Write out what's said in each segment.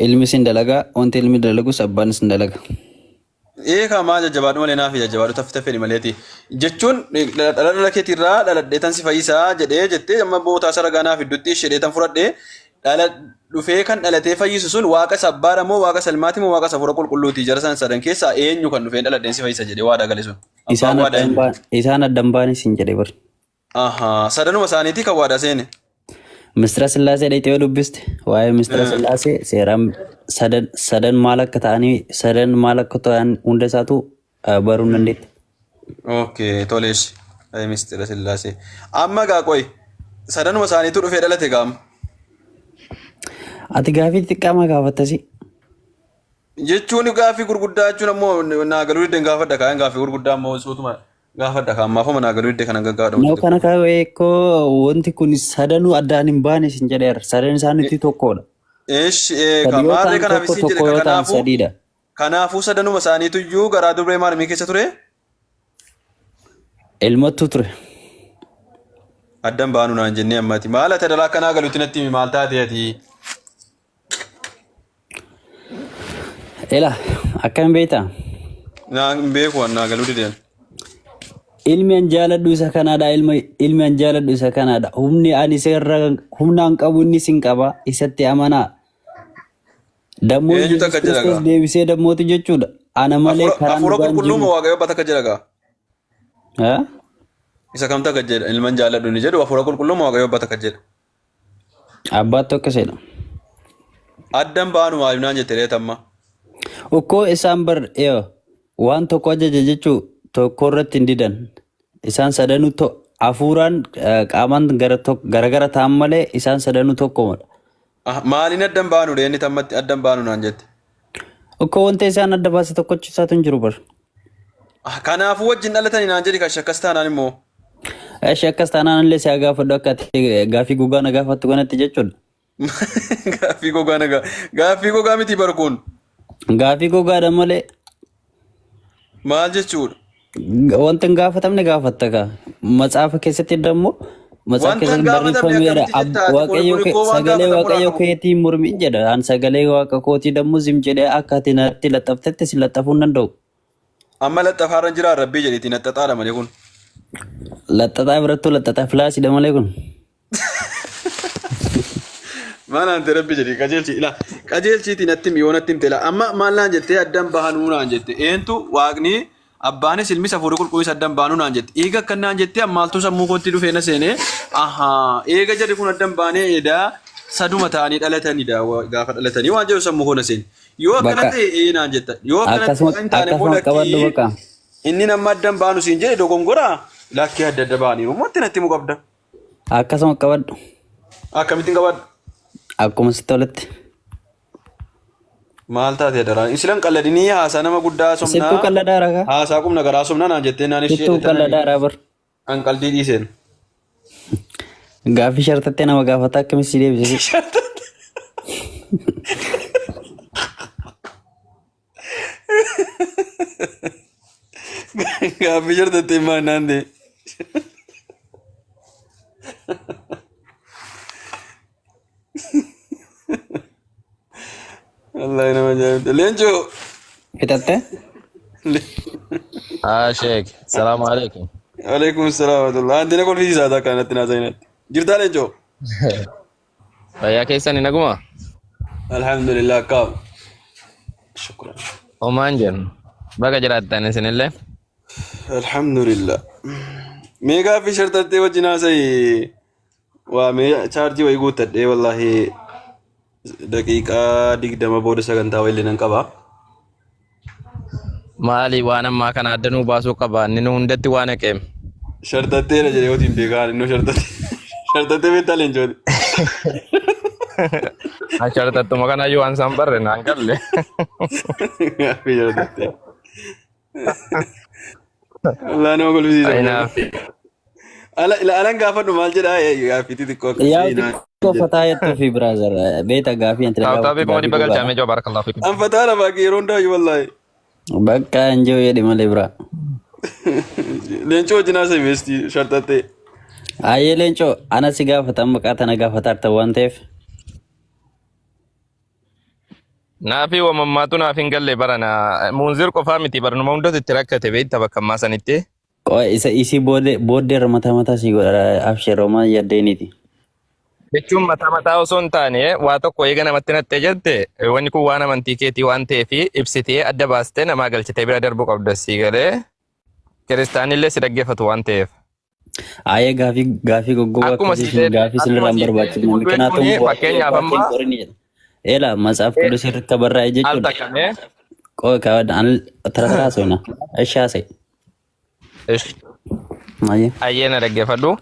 ilmi sin dalagaa wanti ilmi dalagus abbaan sin dalaga. Kama jajjabaadhu malee naaf jajjabaadhu tafte fedhi maleeti. Jechuun dhala keetirraa dhaladheetan si fayyisaa jedhee jettee amma bootaa saragaa naaf iddutti ishedheetan fudhadhee dhala dhufee kan dhalatee fayyisu sun waaqa sabbaadha moo waaqa salmaati moo waaqa safuura qulqulluuti jara san sadan keessaa eenyu kan dhufee dhaladheen si fayyisa jedhee waada gale sun. Isaan addan baanis hin jedhe bar. Sadanuma isaaniitii kan waada seene. Mistira Sillaasee dhayxee yoo dubbiste waa'ee Mistira Sillaasee seeraan sadan maal akka ta'anii sadan maal akka ta'an hunda isaatu baruu hin dandeetti. Okay, toleesh. Mistira Sillaasee. Amma gaa qoy sadanuma isaaniitu dhufee dhalate gaama. Ati gaafii xiqqaamaa gaafattasi. Jechuun gaafii gurguddaa jechuun ammoo naagaluu diddeen gaafadha kaayaan gaafii gurguddaa ammoo suutuma gaafadha kaan maafuma naagaluu diddee kana gaggaadha. Noo kana kaayee koo wanti kun sadanuu addaan hin baane sin jedheera sadan isaaniitti tokkodha. Kamaarree kanaaf isin jedhe kanaafuu sadanuma isaaniitu iyyuu garaa dubree maalimii keessa ture? Ilmattu ture. Addan baanu naan jennee ammati maal ati dhalaa akkanaa galuutti natti himi maal taatee ati? Ela akkam beektaa? Naan beeku annaa galuu dideen. Ilmi an jaaladhu isa kanaadha ilmi an jaaladhu isa kanaadha humni ani seerra humnaan qabu inni sin qaba isatti amanaa. Dammoo Yesuus deebisee dammooti jechuudha. Ana malee karaa hafuura qulqulluuma waaqayyoo bakka jira gaa. Isa kamta akka jedha ilman jaaladhu ni jedhu hafuura qulqulluuma waaqayyoo bakka jedha. Abbaattu akkasidha. Addan baanu maaliif naan jettee reetamma. Ukkoo isaan bar waan tokko ajaja jechuu tokko irratti hin didan. Isaan sadanuu hafuuraan qaamaan garagara ta'an malee isaan sadanuu tokkoodha. Maaliin addan baanu inni tammatti addan baanu naan jette. Ukkoo wanta isaan adda baase tokkochisaatu hin jiru bar. Kanaafuu wajjin dhalatanii naan jedhi kan shakkas taanaan immoo. Shakkas taanaan illee si haa gaafadhu akka gaafii gogaa na gaafattu kanatti jechuudha. Gaaffii gogaa miti barkuun. Gaafii gogaadha malee. Maal jechuudha? Wanta hin gaafatamne gaafatta kaa. Matsaafa keessatti dammoo matsaafa keessatti barreeffameera. Sagalee waaqayyo keetii mormi jedha. An sagalee waaqa kootii dammoo zim jedhee akka ati natti laxxaftetti si laxxafuu hin danda'u. Amma laxxafaarra jira rabbii jedheeti laxxaxaadha malee kun. Laxxaxaa birattuu laxxaxaa filaasiidha malee kun. Maal ante rabbi jedhi qajeelchiitii natti miyoo natti himte amma maal naan jettee addan bahanuu naan jette eentu waaqni abbaanis ilmis hafuurri qulqulluus addan bahanuu naan jette eega akka naan jettee ammaaltuu sammuu kootti dhufee na seenee eega jedhi kun addan baanee eedaa saduma ta'anii dhalatanidha gaafa dhalatanii waan jedhu sammuu koona seeni yoo akkana ta'e naan jetta yoo akkana hin taane booda inni nama addan baanu siin jedhe dogongoraa lakkee adda adda bahanii uumatti natti himuu qabda. Akkasuma qabadhu. Akkamittiin qabadhu? Akkuma sitti tolatti. Maal taatee daraan isilan qalladinii haasaa nama guddaa somnaa. Sittuu qalladaa ragaa. Haasaa qubna garaa somnaa naan jettee naan ishee. Sittuu qalladaa raa bar. An qaldii dhiiseen. Gaafii shartattee nama gaafata akkamitti si deebise. Gaafii shartattee maa naan dee. Allah nama jaayibte. Leencoo. Fitatte? Sheek. Salaamu alaikum. Alaikum salaam wa rahmatullah. Anti na kolfisiisaa ta'a kanatti naa zainatti. Jirtaa Leencoo? Fayyaa keessan hin aguma? Alhamdulillah qabu. Shukran. Homaan jennu. Baga jiraattan isinillee? Alhamdulillah. Mee gaaffii shartattee wajjin haasa'i waa mee chaarjii wayii guuttadhee wallahi daqiiqaa 20 booda sagantaa wayii nan qaba. Maali waan ammaa kana addanuu baasuu qaba inni nu hundatti waan haqeem. Shartatteera jedhee hotiin beekaan innoo shartattee beektaa Leencooti. Shartattuma kanayyuu waan isaan barre naan galle. Gaaffii shartattee. Allah nama kolfisiisa. Alan gaafadhu maal jedhaa gaaffii xixiqqoo akkasii. Fataa jettuu fi biraazar beeta gaafii anti lagaa. Taa'u beekumadi bagalchaamee jawaa barakallahu fiikum. An fataa lafaa yeroo hundaa wallahi. Bakka anjoo jedhe malee bira. Leencoo wajjin haasa'e beestii shartattee. Ayyee Leencoo ana si gaafatan maqaa tana gaafataa ta'u waan ta'eef. Naafi wamammaatu naaf hin galle barana muunzir qofaa miti barnuma hundatu itti rakkate beekta bakka ammaa sanitti. Isa isi booddee mata mata si godha absheeroma yaddeeniti. Jechuun mataa osoo hin taane waa tokko eega namatti nattee jette wanni kun waan amantii keetii waan ta'eef ibsitee adda baastee namaa galchitee bira darbuu qabda sii galee kiristaanillee si dhaggeeffatu waan ta'eef. Ayee gaafii goggoogaa akkasii gaafii sinirraan barbaachisu mikinaatum fakkeenyaaf amma eela matsaaf qudus irratti barraa'e jechuudha. Qoy kaawwadhaan tarataa soona ashaase. Ayyee na dhaggeeffadhu.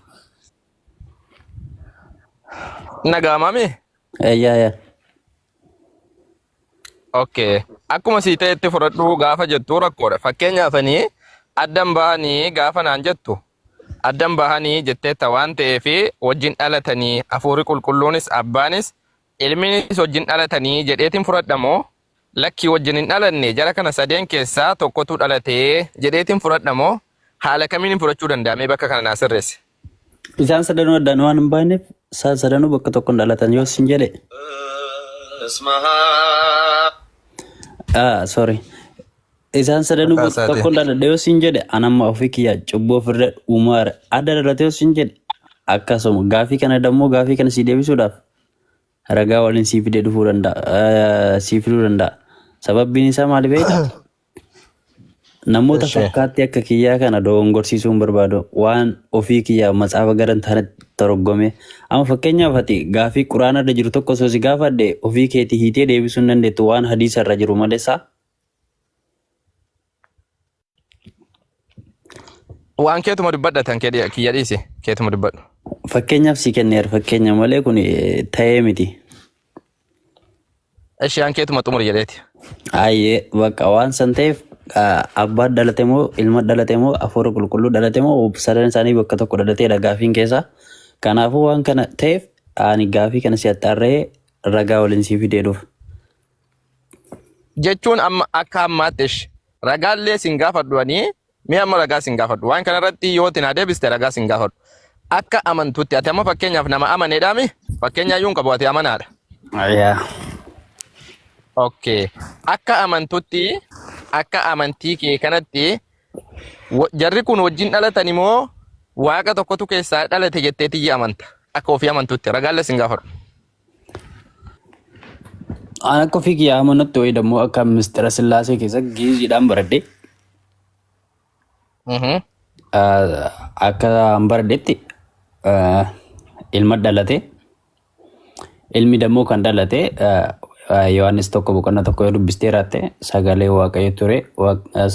Nagaamame? Yaa. Okay. Akkuma sii ta'etti fudhadhu gaafa jettu rakkoodha. Fakkeenyaafanii addan bahanii gaafa naan jettu addan bahanii jetteetta waan ta'eef wajjin dhalatanii hafuurri qulqulluunis abbaanis ilminis wajjin dhalatanii jedheetiin fudhadhamoo lakkii wajjin hin dhalanne jara kana sadeen keessaa tokkotu dhalatee jedheetiin fudhadhamoo haala kamiin fudhachuu danda'amee bakka kana naa sirreesse. Isaan sadanuu addaan waan hin baaneef sadanuu bakka tokko hin dhalatan yoo sin jedhe. Sorry. Isaan sadanuu bakka tokko hin dhalatan yoo sin jedhe anamma ofii kiyyaa cubboo ofirra uumaara adda dhalate yoo sin jedhe akkasuma gaafii kana dammoo gaafii kana si deebisuudhaaf ragaa waliin sii fidee dhufuu danda'a sii fiduu danda'a. Sababbiin isaa maali beektaa? Namoota fakkaatti akka kiyyaa kana dogongorsiisuu hin barbaadu waan ofii kiyyaa matsaafa garan taanatti torgome amma fakkeenyaaf ati gaafii quraana irra jiru tokko osoo si gaafadhe ofii keetii hiitee deebisuu hin dandeettu waan hadiisa irra jiru maleessa. Waan keetuma dubbadhatan kiyya dhiise keetuma dubbadhu. Fakkeenyaaf si kenneera fakkeenya malee kun ta'ee miti. Isheen keetuma xumur jedheeti. Ayyee bakka waan san ta'eef abbaan dhalate moo ilma dhalate moo hafuura qulqulluu dhalate moo sadan isaanii bakka tokko dhalateedha gaafiin keessaa. Kanaafuu waan kana ta'eef ani gaafii kana si axxaarree ragaa waliin si fidee dhufa. Jechuun amma akka ammaatti ragaallee sin gaafadhuanii mi'a amma ragaa sin gaafadhu waan kanarratti yoo tina deebiste ragaa sin gaafadhu. Akka amantuutti ati amma fakkeenyaaf nama amaneedhaami fakkeenyaayyuu hin qabu ati amanaadha. Ayyaa. Okay. Akka amantuutti akka amantii kee kanatti jarri kun wajjin dhalatan immoo waaqa tokkotu keessaa dhalate jetteetii amanta akka ofii amantuutti ragaallee sin gaafadhu. Aan akka ofii kiyyaa amanatti wayii dammoo akka mistira sillaasee keessa giiziidhaan baradhe. Akka an baradhetti ilma dhalate ilmi dammoo kan dhalate Yohaannis tokko boqonnaa tokko yoo dubbistee raatte sagalee waaqayyo ture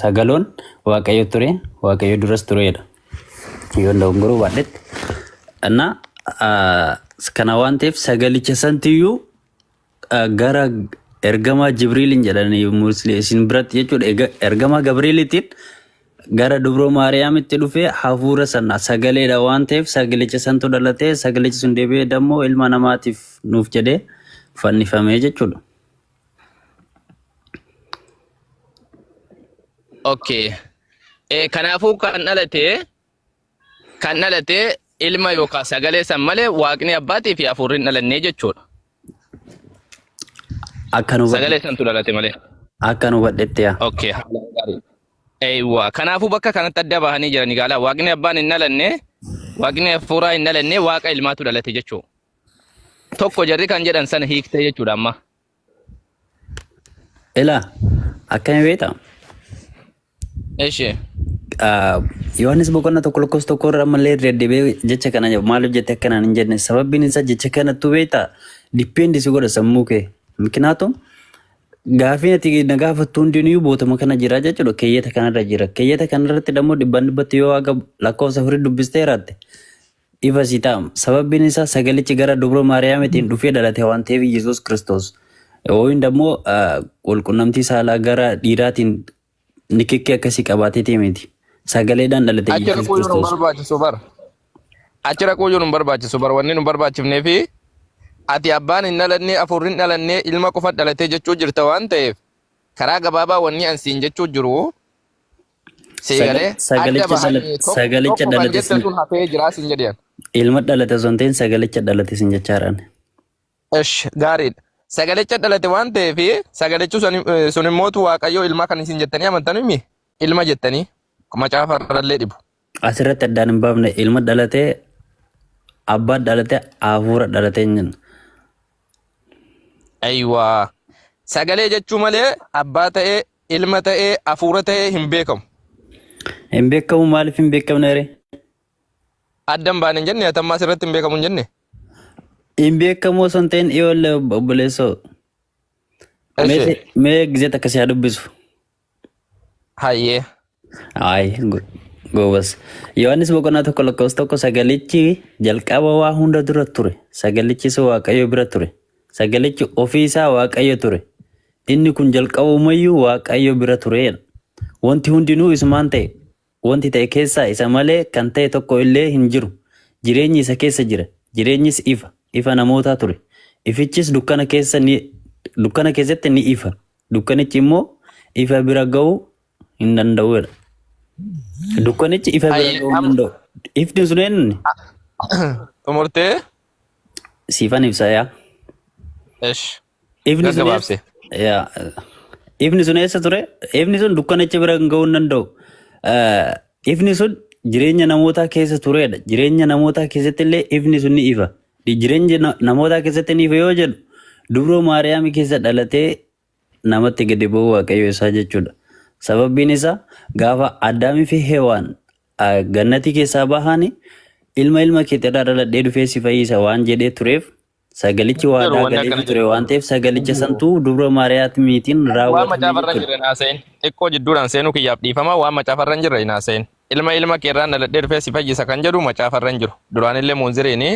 sagaloon waaqayyo ture waaqayyo duras turedha yoo ndongoroo baadhetti እና kana waan ta'eef sagalicha santiyyuu gara ergamaa Jibriilin jedhanii musliimin biratti jechuudha ergamaa Gabrielitiin gara dubroo Maariyaamitti dhufee hafuura sana sagaleedha waan ta'eef sagalicha santu dhalatee sagalichi sun deebi'ee dammoo ilma namaatiif nuuf jedhee fannifamee jechuudha. Okay. Kanaafuu kan dhalate ilma yookaan sagalee san malee waaqni abbaatii fi hafuurri hin dhalannee jechuudha. Sagalee santu dhalate malee. Akka nu badhetti yaa. Okay. Eeywa. Kanaafuu bakka kanatti adda bahanii jiranii gaala waaqni abbaan hin dhalanne waaqni hafuuraa hin dhalanne waaqa ilmaatu dhalate jechuudha. Tokko jarri kan jedhan sana hiiktee jechuudha amma. Ilaa akkami beektaa? Eeshee. Yohaannis boqonnaa tokko lakkoofsa tokko irra malee deddeebi'ee jecha kana maaliif jette akkanaan hin jenne sababbiin isaa jecha kanattu beektaa dippendi si godha sammuu kee mikinaatu gaafii ati na gaafattu hundinuu bootama kana jira jechuudha keeyyata kanarra jira keeyyata kanarratti dammoo dhibbatti yoo aga lakkoofsa afurii dubbistee raatte ifa si ta'a sababbiin isaa sagalichi gara dubroo Maariyaamitiin dhufee dhalate waan ta'eef Yesuus Kiristoos yookiin dammoo qulqunnamtii saalaa gara dhiiraatiin nikikkii akkasii qabaatee miti. Sagaleedhaan dhalate Yesuus Kiristoos. Achira koo nu barbaachisu bar wanni nu barbaachifnee fi ati abbaan hin dhalannee hafuurri hin dhalannee ilma qofa dhalatee jechuu jirta waan ta'eef karaa gabaabaa wanni ansiin jechuu jiru sagalicha dhalate sun hafee jiraa sin jedhan. Ilma dhalate sun ta'in sagalicha dhalate sin jechaadhaan. Esh gaariidha. sagalicha dhalate waan ta'eef sagalichu sun immoo waaqayyoo ilma kan isin jettanii amantanii mi ilma jettanii macaafa irrallee dhibu. Asirratti addaan hin baafne ilma dhalatee abbaa dhalatee hafuura dhalatee hin jennu. Ayiwaa sagalee jechuu malee abbaa ta'ee ilma ta'ee hafuura ta'ee hin beekamu. Hin beekamu maaliif hin beekamne ree? Addan baane hin jenne atammaa asirratti hin beekamu hin jenne. Hin beekamu osoo hin ta'in ijoollee obboleessoo. Mee gisee akkasii haa dubbisu. Hayyee. Ay, gobas. Yohaannis boqonnaa tokko lakkoofsa tokko sagalichi jalqaba waa hunda dura ture. Sagalichis waaqayyo bira ture. Sagalichi ofii isaa waaqayyo ture. Inni kun jalqabumayyuu waaqayyo bira tureedha. Wanti hundinuu isumaan ta'e. Wanti ta'e keessaa isa malee kan ta'e tokko illee hin jiru. Jireenyi isa keessa jira. Jireenyis ifa. Ifa namootaa ture. Ifichis dukkana keessatti ni ifa. Dukkanichi immoo ifa bira ga'uu hin danda'uudha. Dukkanichi ifa bira ga'uu hin danda'u. Ifni sun eenyuuni? Xumurtee? Siifan ibsa yaa. Esh. Ifni sun eessa ture? Ifni sun dukkanicha bira ga'uu hin danda'u. Ifni sun jireenya namootaa keessa tureedha. Jireenya namootaa keessatti illee ifni sun ni ifa. Jireenya namootaa keessatti ni ifa yoo jedhu dubroo Maariyaam keessa dhalatee namatti gadi bu'uu waaqayyo isaa jechuudha. Sababbiin isaa gaafa Addaamii fi Hewaan gannatii keessaa bahani ilma keetirraa dhaladhee dhufee si fayyisa waan jedhee tureef sagalichi waadaa galee ture waan ta'eef sagalicha santuu dubroo Maariyaamiitiin waan macaafarra jirre naaseen xiqqoo jidduudhaan seenuu kiyyaaf dhiifama waan macaafarra hin jirre naaseen ilma keerraan dhaladhee dhufee si fayyisa kan jedhu macaafarra hin jiru duraanillee muunzireeni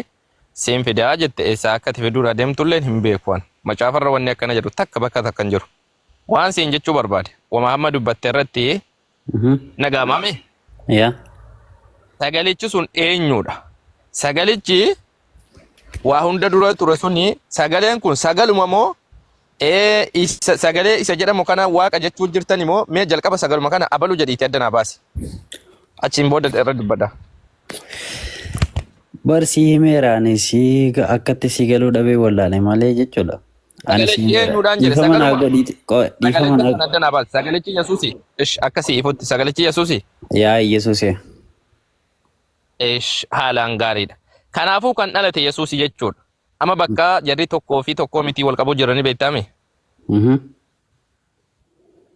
siin fidaa jette eessaa akka tafe dura deemtulleen hin beekuwan macaafarra wanni akkana jedhu takka bakka takka hin jiru waan siin jechuu barbaade wama hamma dubbatte irratti nagaamame sagalichi sun eenyuudha sagalichi waa hunda dura ture suni sagaleen kun sagaluma moo sagalee isa jedhamu kana waaqa jechuu jirtan immoo mee jalqaba sagaluma kana abaluu jedhiitti addanaa baasi achiin booda irra dubbadha. Barsii himeeraan akkatti si galuu dhabee wallaale malee jechuudha. Sagalichi Yesuusi. Akkasii ifutti sagalichi Yesuusi. Yaa Yesuusi. Haalaan gaariidha. Kanaafuu kan dhalate Yesuusi jechuudha. Amma bakka jarri tokkoo fi tokkoo mitii wal qabuu jiranii beektame.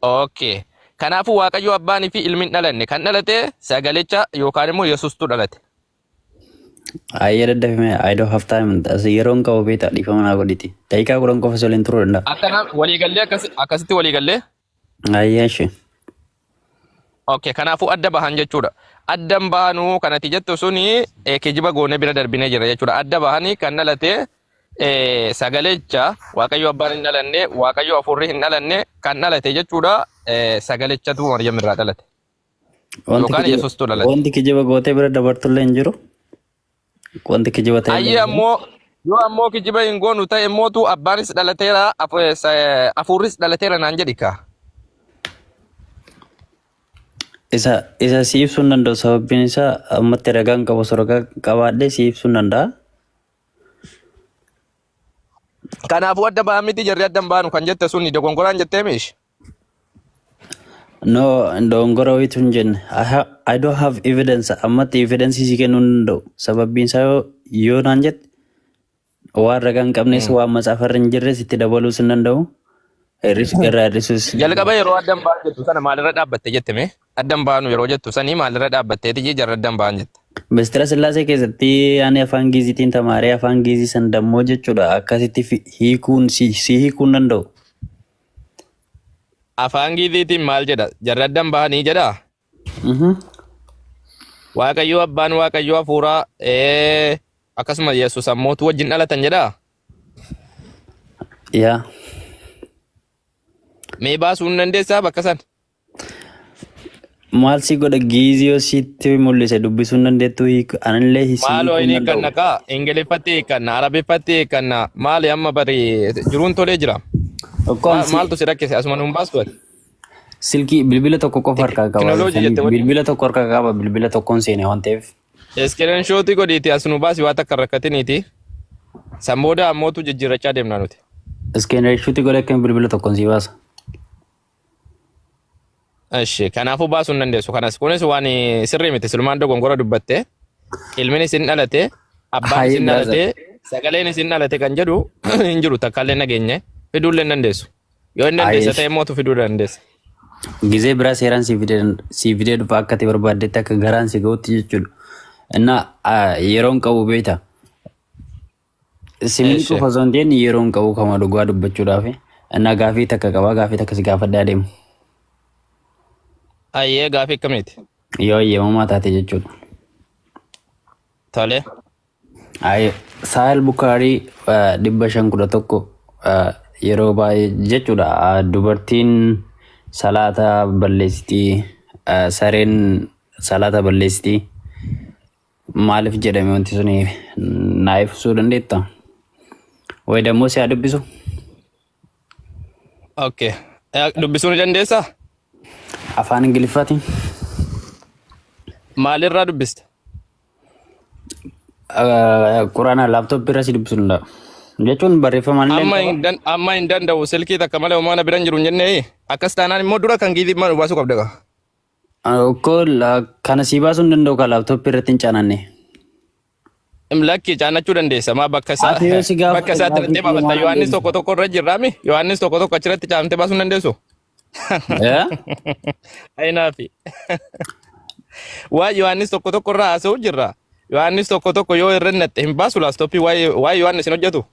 Okay. Kanaafuu Waaqayyo abbaanii fi ilmi dhalanne kan dhalate sagalicha yookaan immoo Yesuustu dhalate. Ayah daddafame I don't have time yeroon qabu beeta dhiifama naa godhiti daqiiqaa 10 qofa soliin turuu danda'a. Akkana waliigallee akkasitti waliigallee. Ayyashi. Okay kanaafuu adda bahan jechuudha. Addan bahanuu kanati jettu suni kijiba goone bira darbinee jira jechuudha. Adda bahanii kan dhalate sagalicha Waaqayyo abbaan hin dhalanne Waaqayyo afurri hin dhalanne kan dhalate jechuudha sagalichatu Maryam irraa dhalate. Yookaan Yesuustu dhalate. Wanti kijiba gootee bira dabartullee hin jiru. Wanti kijiba ta'e. Ayyi ammoo kijiba hin goonu ta'e mootu abbaanis dhalateera afurris dhalateera naan jedhi kaa. Isa si ibsuu hin danda'u sababbiin isaa ammatti ragaan qabu sorokaa qabaadhee si ibsuu hin danda'a. Kanaafuu adda bahan miti jarri adda baanu kan jette suni dogongoraan jettee miish. No, dogongora wayitu hin jenne. I don't have evidence. Ammatti evidence si kennuu hin danda'u. Sababbiin isaa yoo naan jette waan ragaan qabnes waan macaafarra hin jirres itti dabaluu hin danda'u. Irraa hir'isuus. Jalqaba yeroo addan bahan jettu sana maalirra dhaabbatte jette mee? Addan bahanu yeroo jettu sanii maalirra dhaabbatteeti jarri addan bahan jette. Mistira Sillaasee keessatti ani afaan Giiziitiin tamaaree afaan Giizii san dammoo jechuudha. Akkasitti hiikuun si hiikuun danda'u. Afaan Giiziitiin maal jedha? Jarri addan bahanii jedha? Waaqayyo abbaan Waaqayyo hafuuraa akkasuma Yesuus ammootu wajjin dhalatan jedha? Yaa. Mee baasuu hin dandeessaa bakka san? Maal si godha Giizii sitti mul'ise dubbisuu hin dandeettu anillee hiisii. Maaloo inni hiikanna kaa Ingiliffatti hiikanna Arabiffatti hiikanna maali amma bari jiruun tolee jira. Maaltu si rakkise asuma nuun baastu ati? Silkii bilbila tokko qofa harkaa qaba. Bilbila tokko harkaa qaba bilbila tokkoon seene waan ta'eef. Iskiriin shootii godhiiti as nu baasi waa takka rakkatiniiti. San booda ammootu jijjiirrachaa deemna nuti. Iskeenershuuti godhe akkamiin bilbila tokkoon si baasa. Eshi kanaafuu baasuu hin dandeessu. Kanas kunis waan sirrii miti. Silmaan dogongora dubbatte ilmiin isin dhalate abbaan isin dhalate sagaleen isin dhalate kan jedhu hin jiru takkaallee nageenye fiduullee hin dandeessu. Yoo hin dandeessa ta'e mootu fiduu dandeessa. Gizee biraa seeraan si fidee dhufa akka ta'e barbaaddetti akka garaan si ga'utti jechuudha. Innaa yeroon qabu beekta. Simni qofa osoo hin ta'in yeroon qabu kama dhugaa dubbachuudhaaf. Innaa gaafii takka qabaa gaafii takka si gaafadhaa deemu. Ayyee gaafii akkamiiti? Yoo eeyyamamaa taate jechuudha. Tole. Sahil Bukaarii 511 yeroo baay'ee jechuudha. Dubartiin salaata balleessitii sareen salaata balleessitii maaliif jedhame wanti sun naa ibsuu dandeetta? Way dammoo si haa dubbisu? Okay. Dubbisuu ni dandeessaa? Afaan Ingiliffaatiin? Maalirraa dubbista? Quraana laaptooppii irra si dubbisuu danda'a. Jechuun barreeffamaan illee amma hin danda'u silkii takka malee uumana biran jiru hin jennee akkas taanaan immoo dura kan giizii mana baasuu qabda. Kana si baasuu hin danda'u kan laaptooppii irratti hin caananne. Lakki caanachuu dandeessa maa bakka isaatti irratti baafatta. Yohaannis tokko irra jirraami. Yohaannis tokko achirratti caamtee baasuu hin dandeessu. Ayinaafi. Waa Yohaannis tokko irra haasa'u jirra. Yohaannis tokko yoo irra natte hin baasu laaptooppii waa Yohaannis hin hojjetu.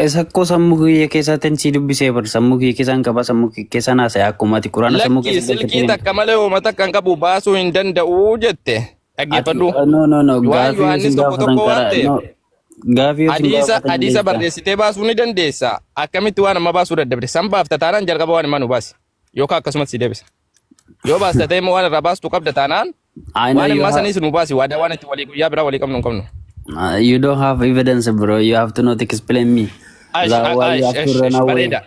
Isa akkoo sammuu kiyya keessaatiin si dubbisee bar sammuu kiyya keessaan qaba sammuu kiyya keessaan haasa'e akkuma ati quraana sammuu keessatti. Lakki silkii takka malee uummata kan qabu baasuu hin danda'u jette. Dhaggeeffadhu. No. Yohaannis tokko waan ta'eef. Hadiisa barreessitee baasuu ni dandeessa. Akkamitti waan amma baasuu dadhabde san baafta taanaan jalqaba waan immoo nu baasi. Yookaan akkasumas si deebisa. Yoo baasta ta'e immoo waan irraa baastu qabda taanaan waan immoo sanis nu baasi waadaa waan itti walii guyyaa biraa walii qabnu hin qabnu. You don't have evidence, bro. You have to not explain me.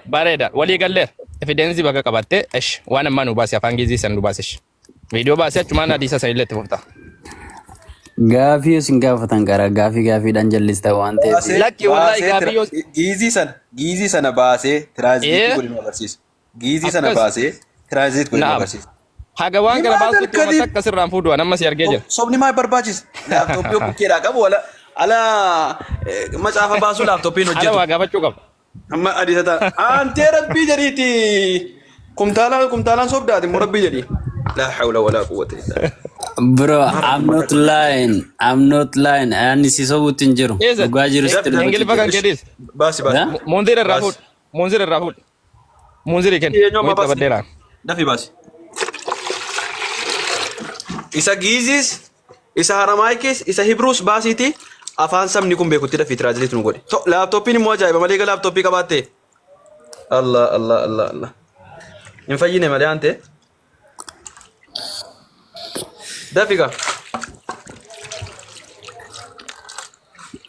Bareeda. Walii galleera. Evidence bakka qabatte waan amma nu baasi afaan Ingilizii san nu baasi. Viidiyoo baasi achumaan hadiisa san illee itti fufta. Gaafii isin gaafatan gara gaafiidhaan jallista waan ta'eef. Lakki wallahi gaafii yoo giizii sana baasee tiraazitii godhinu agarsiisa. Giizii sana baasee tiraazitii godhinu agarsiisa. Haga waan kana baasutti uummata akka sirraan fuudhu amma si argee jira. Sobni maal barbaachisa? Laaptooppii bukkeedhaa qabu ala macaafa baasuu laaptooppiin hojjetu. Ala waa gaafachuu qaba. Amma adiisa ta'a. Antee rabbii jedhiiti. Kumtaalaan sobdaati immoo rabbii jedhi. La hawla wala quwwata illa billah. Bro, I'm not lying. Ani si sobuutti hin jiru. Dhugaa jiru sitti dhufu. Ingiliffa kan kedis. Baasi. Munzir irraa fuudh. Munzir kenn. Wayita baddeeraan. Dafi baasi. Isa giizis, isa haramaayikis, isa hibruus baasiiti afaan sabni kun beekutti dafi tiraazitii nu godhe. Laaptooppiin immoo ajaa'iba malee ga laaptooppii qabaatte. Allah. Hin fayyine malee ante. Dafiga.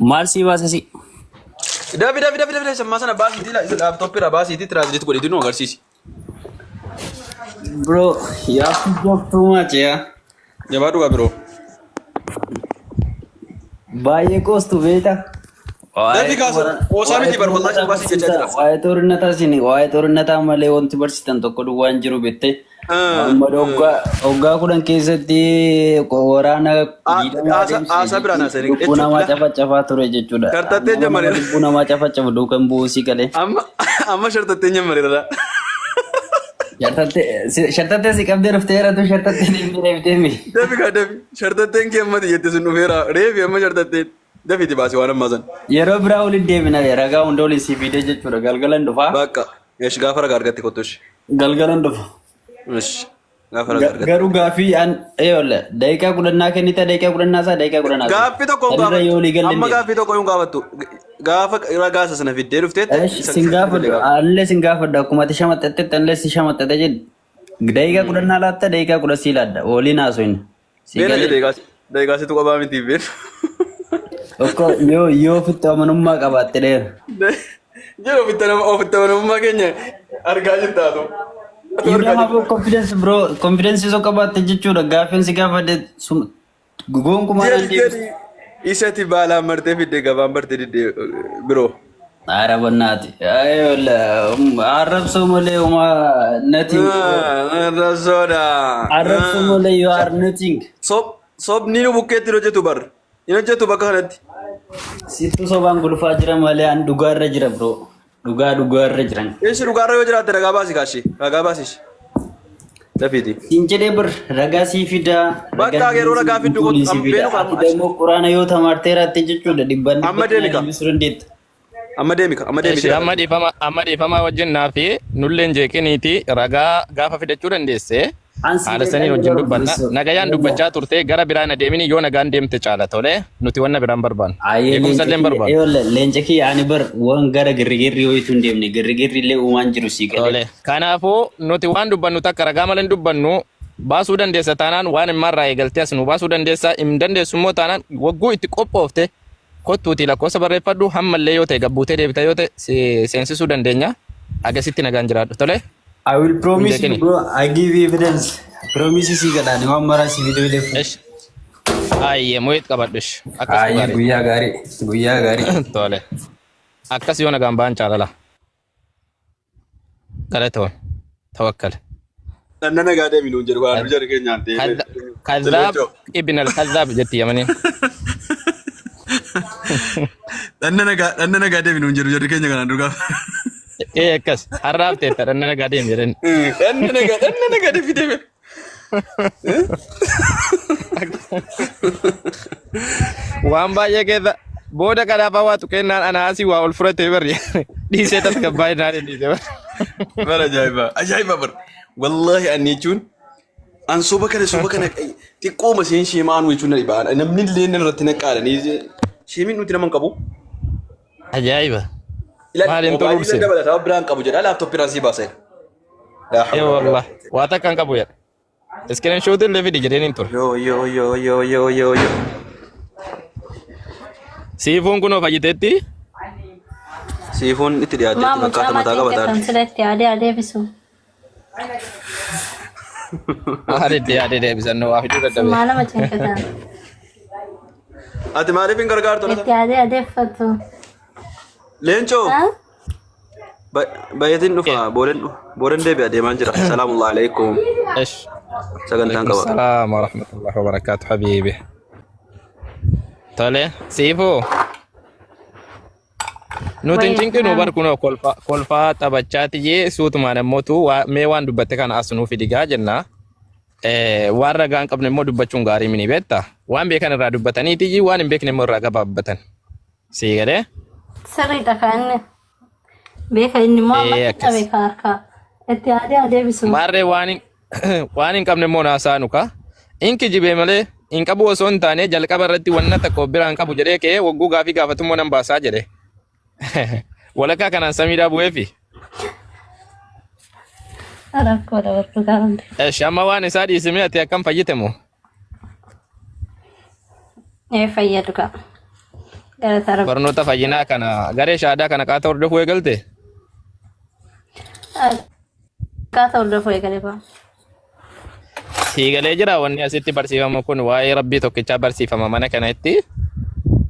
Maal si baasa si? Dafi sammaa sana baasiiti laaptooppii irraa baasiiti tiraazitii godheeti nu agarsiisi. Bro, you have to joke too much, yeah. Jabaadhugaa biroo. Baay'ee koostu beekta. Dafi kaasa qoosaa miti barbaachisuu baasii jechaa jira. Waa'ee xoorinnataa malee wanti barsiisan tokko duwwaan jiru beekte. Amma waggaa 10 keessatti waraana aasaa biraan haasa'e. Lubbuu namaa cafacafaa ture jechuudha. Shartatteen jammareera. Lubbuu namaa cafacafu duukaan bu'uusii galee. Amma shartatteen jammareera. Shartattee si qabdee dhufteeratu shartattee deemtee mi? Dafi shartatteen kee ammati jette sun dhufeera reefi amma shartatteen dafiti baase waan ammaa san. Yeroo biraa waliin deemina ragaa hunda waliin si fiidee jechuudha galgalan dhufaa. Bakka gaafa ragaa argatte kottushi. Galgalan dhufa. Gaafa ragaa argatte. Garuu gaafii daqiiqaa kudhannaa kennita daqiiqaa kudhannaasaa daqiiqaa kudhannaa. Gaaffii tokko hin gaafatu. Amma gaaffii tokko hin gaafattu. Gaafa ragaasa sana fiddee dhufteetti. Sin gaafadha akkuma ati shamaxxattetti illee si shamaxxate jedhu daqiiqaa kudhannaa laatta daqiiqaa kudha sii laadda waliin haasofna. Daqiiqaasitu qabaa miti beeku. Yoo ofitti amanummaa qabaatte dheera. Jira ofitti amanummaa keenya argaa jirtaatu. You don't have confidence, bro. Confidence isoo qabaatte jechuudha gaafiin si gaafadhe gonkumaa isati baalaan martee fidde gabaan bartee diddee biroo ኧረ በእናትህ አረብሰው መለይ ነቲንግ Rasoda. አረብሰው መለይ ዩ አር ነቲንግ Sob ninu bukkeetti hojjetu bar. Hin hojjetu bakka kanatti. ሲቱ ሶባን ጉልፋ ጅረ መለይ አን ዱጋረ ጅረ ብሮ ዱጋረ ጅረን Eessi dhugaarra yoo jiraatte ragaa baasi kaashi. Ragaa baasish. Dafiiti. ሲንጀዴ ብር ረጋ ሲፊዳ Bakka yeroo ragaa fiddu beenu አቲ ደግሞ ቁራና ዮ ተማርቴራቴ ጀቹ ዲባን Amma deemika. ሚስሩ እንዴት Amma deemika. Amma Eeshi, deemika. amma dhiifamaa wajjin naa fi nulleen jeeqiniiti ragaa gaafa fidachuu dandeesse haala saniin wajjin dubbanna nagayaan dubbachaa turte gara biraan adeemini yoo nagaan deemte caala tole nuti wanna biraan barbaannu eegumsallee barbaannu leenca kiyya ani bar waan gara girgirri hoyitu hin deemne girgirri illee uumaan jiru sii galee tole kanaafuu nuti waan dubbannu takka ragaa malee hin dubbannu baasuu dandeessa taanaan waan himmaarraa eegaltee as nu baasuu dandeessa hin dandeessu immoo taanaan wagguu itti qophoofte kottuuti lakkoofsa barreeffadhu hammallee yoo ta'e gabbuutee deebita yoo ta'e seensisuu dandeenya agasitti nagaan jiraadhu tole. I will promise you bro, I give you evidence. Promise si gadani waan mara si video ile. Esh. Ayye mo'it qabadhush. Ayye guyyaa gaarii. Tole. Akkas yoo nagaan baan caalala. Galatoon. Tawakkal. Dhanna nagaa deeminu hin jedhu waan jarri keenyaan ta'e. Kadhaab ibn al-kadhaab jetti yamanii. Dhanna nagaa deeminu hin jedhu jarri keenya kanaan durgaa. Akkas harraaf ta'e dhanna nagaa deem jedhan. Dhanna nagaa deefi deeme. Waan baay'ee keessa booda kadhaaf hawaatu kennaan anaasii waa ol fudhatee bari dhiisee tasgabbaa'ee naan dhiisee bari. Bar ajaa'iba bar. Wallahi ani jechuun an soba kana xiqqooma seen sheemaan jechuun na dhibaa namni illee irratti naqaadhanii sheemiin nuti naman qabu. Ajaa'iba. Maaliin tururse? Dabalataa biraan qabu jedha laaptooppii irraa sii baasee. Wallah waa takka hin qabu jedha. Iskiriin shootiin illee fidi jedheen hin ture. Yoo. Siifuun kunoo fayyiteetti? Siifuun itti dhiyaate fakkaata mataa qabataa. Adee deebisannoo waa fiduu dadhabee. Maala macheeffatan. Ati maaliif hin gargaartu? Itti adeeffatu. Leencoo. Baay'atiin dhufa booden deebi'a deemaan jira. Salaamullahi alaikum. Esh. Sagantaan qaba. Salaam wa rahmatullahi wa barakaatu habiibi. Tole siifoo. Nuti hin cinqinu bar kunoo kolfaa taphachaati jee suutumaan immootu mee waan dubbatte kana as nuuf fidigaa jenna. Waan ragaa hin qabne immoo dubbachuun gaarii mini beektaa. Waan beekan irraa dubbataniiti jii waan hin beekne immoo irraa gabaabbatan. Sii galee? Sirriidha kan inni. Beeka inni immoo amma qixa beeka harkaa. Itti adeebisu. Maarree waan hin qabne immoo naasaa nuka. Inki jibee malee hin qabu osoo hin taane jalqaba irratti wanna takka biraa hin qabu jedhee kee wagguu gaafii gaafatummoo nan baasaa jedhe. Walakkaa kanaan samiidhaa bu'eefi. Rakkoodha warri gaafante. Amma waan isaa dhiisimee ati akkam fayyite moo? Fayyadu ka. Barnoota fayyinaa kana garee shaadaa kana qaata hordofuu eegalte? Qaata hordofuu eegale ba. Siigalee jira wanni asitti barsiifamu kun waa'ee rabbii tokkichaa barsiifama mana kanatti.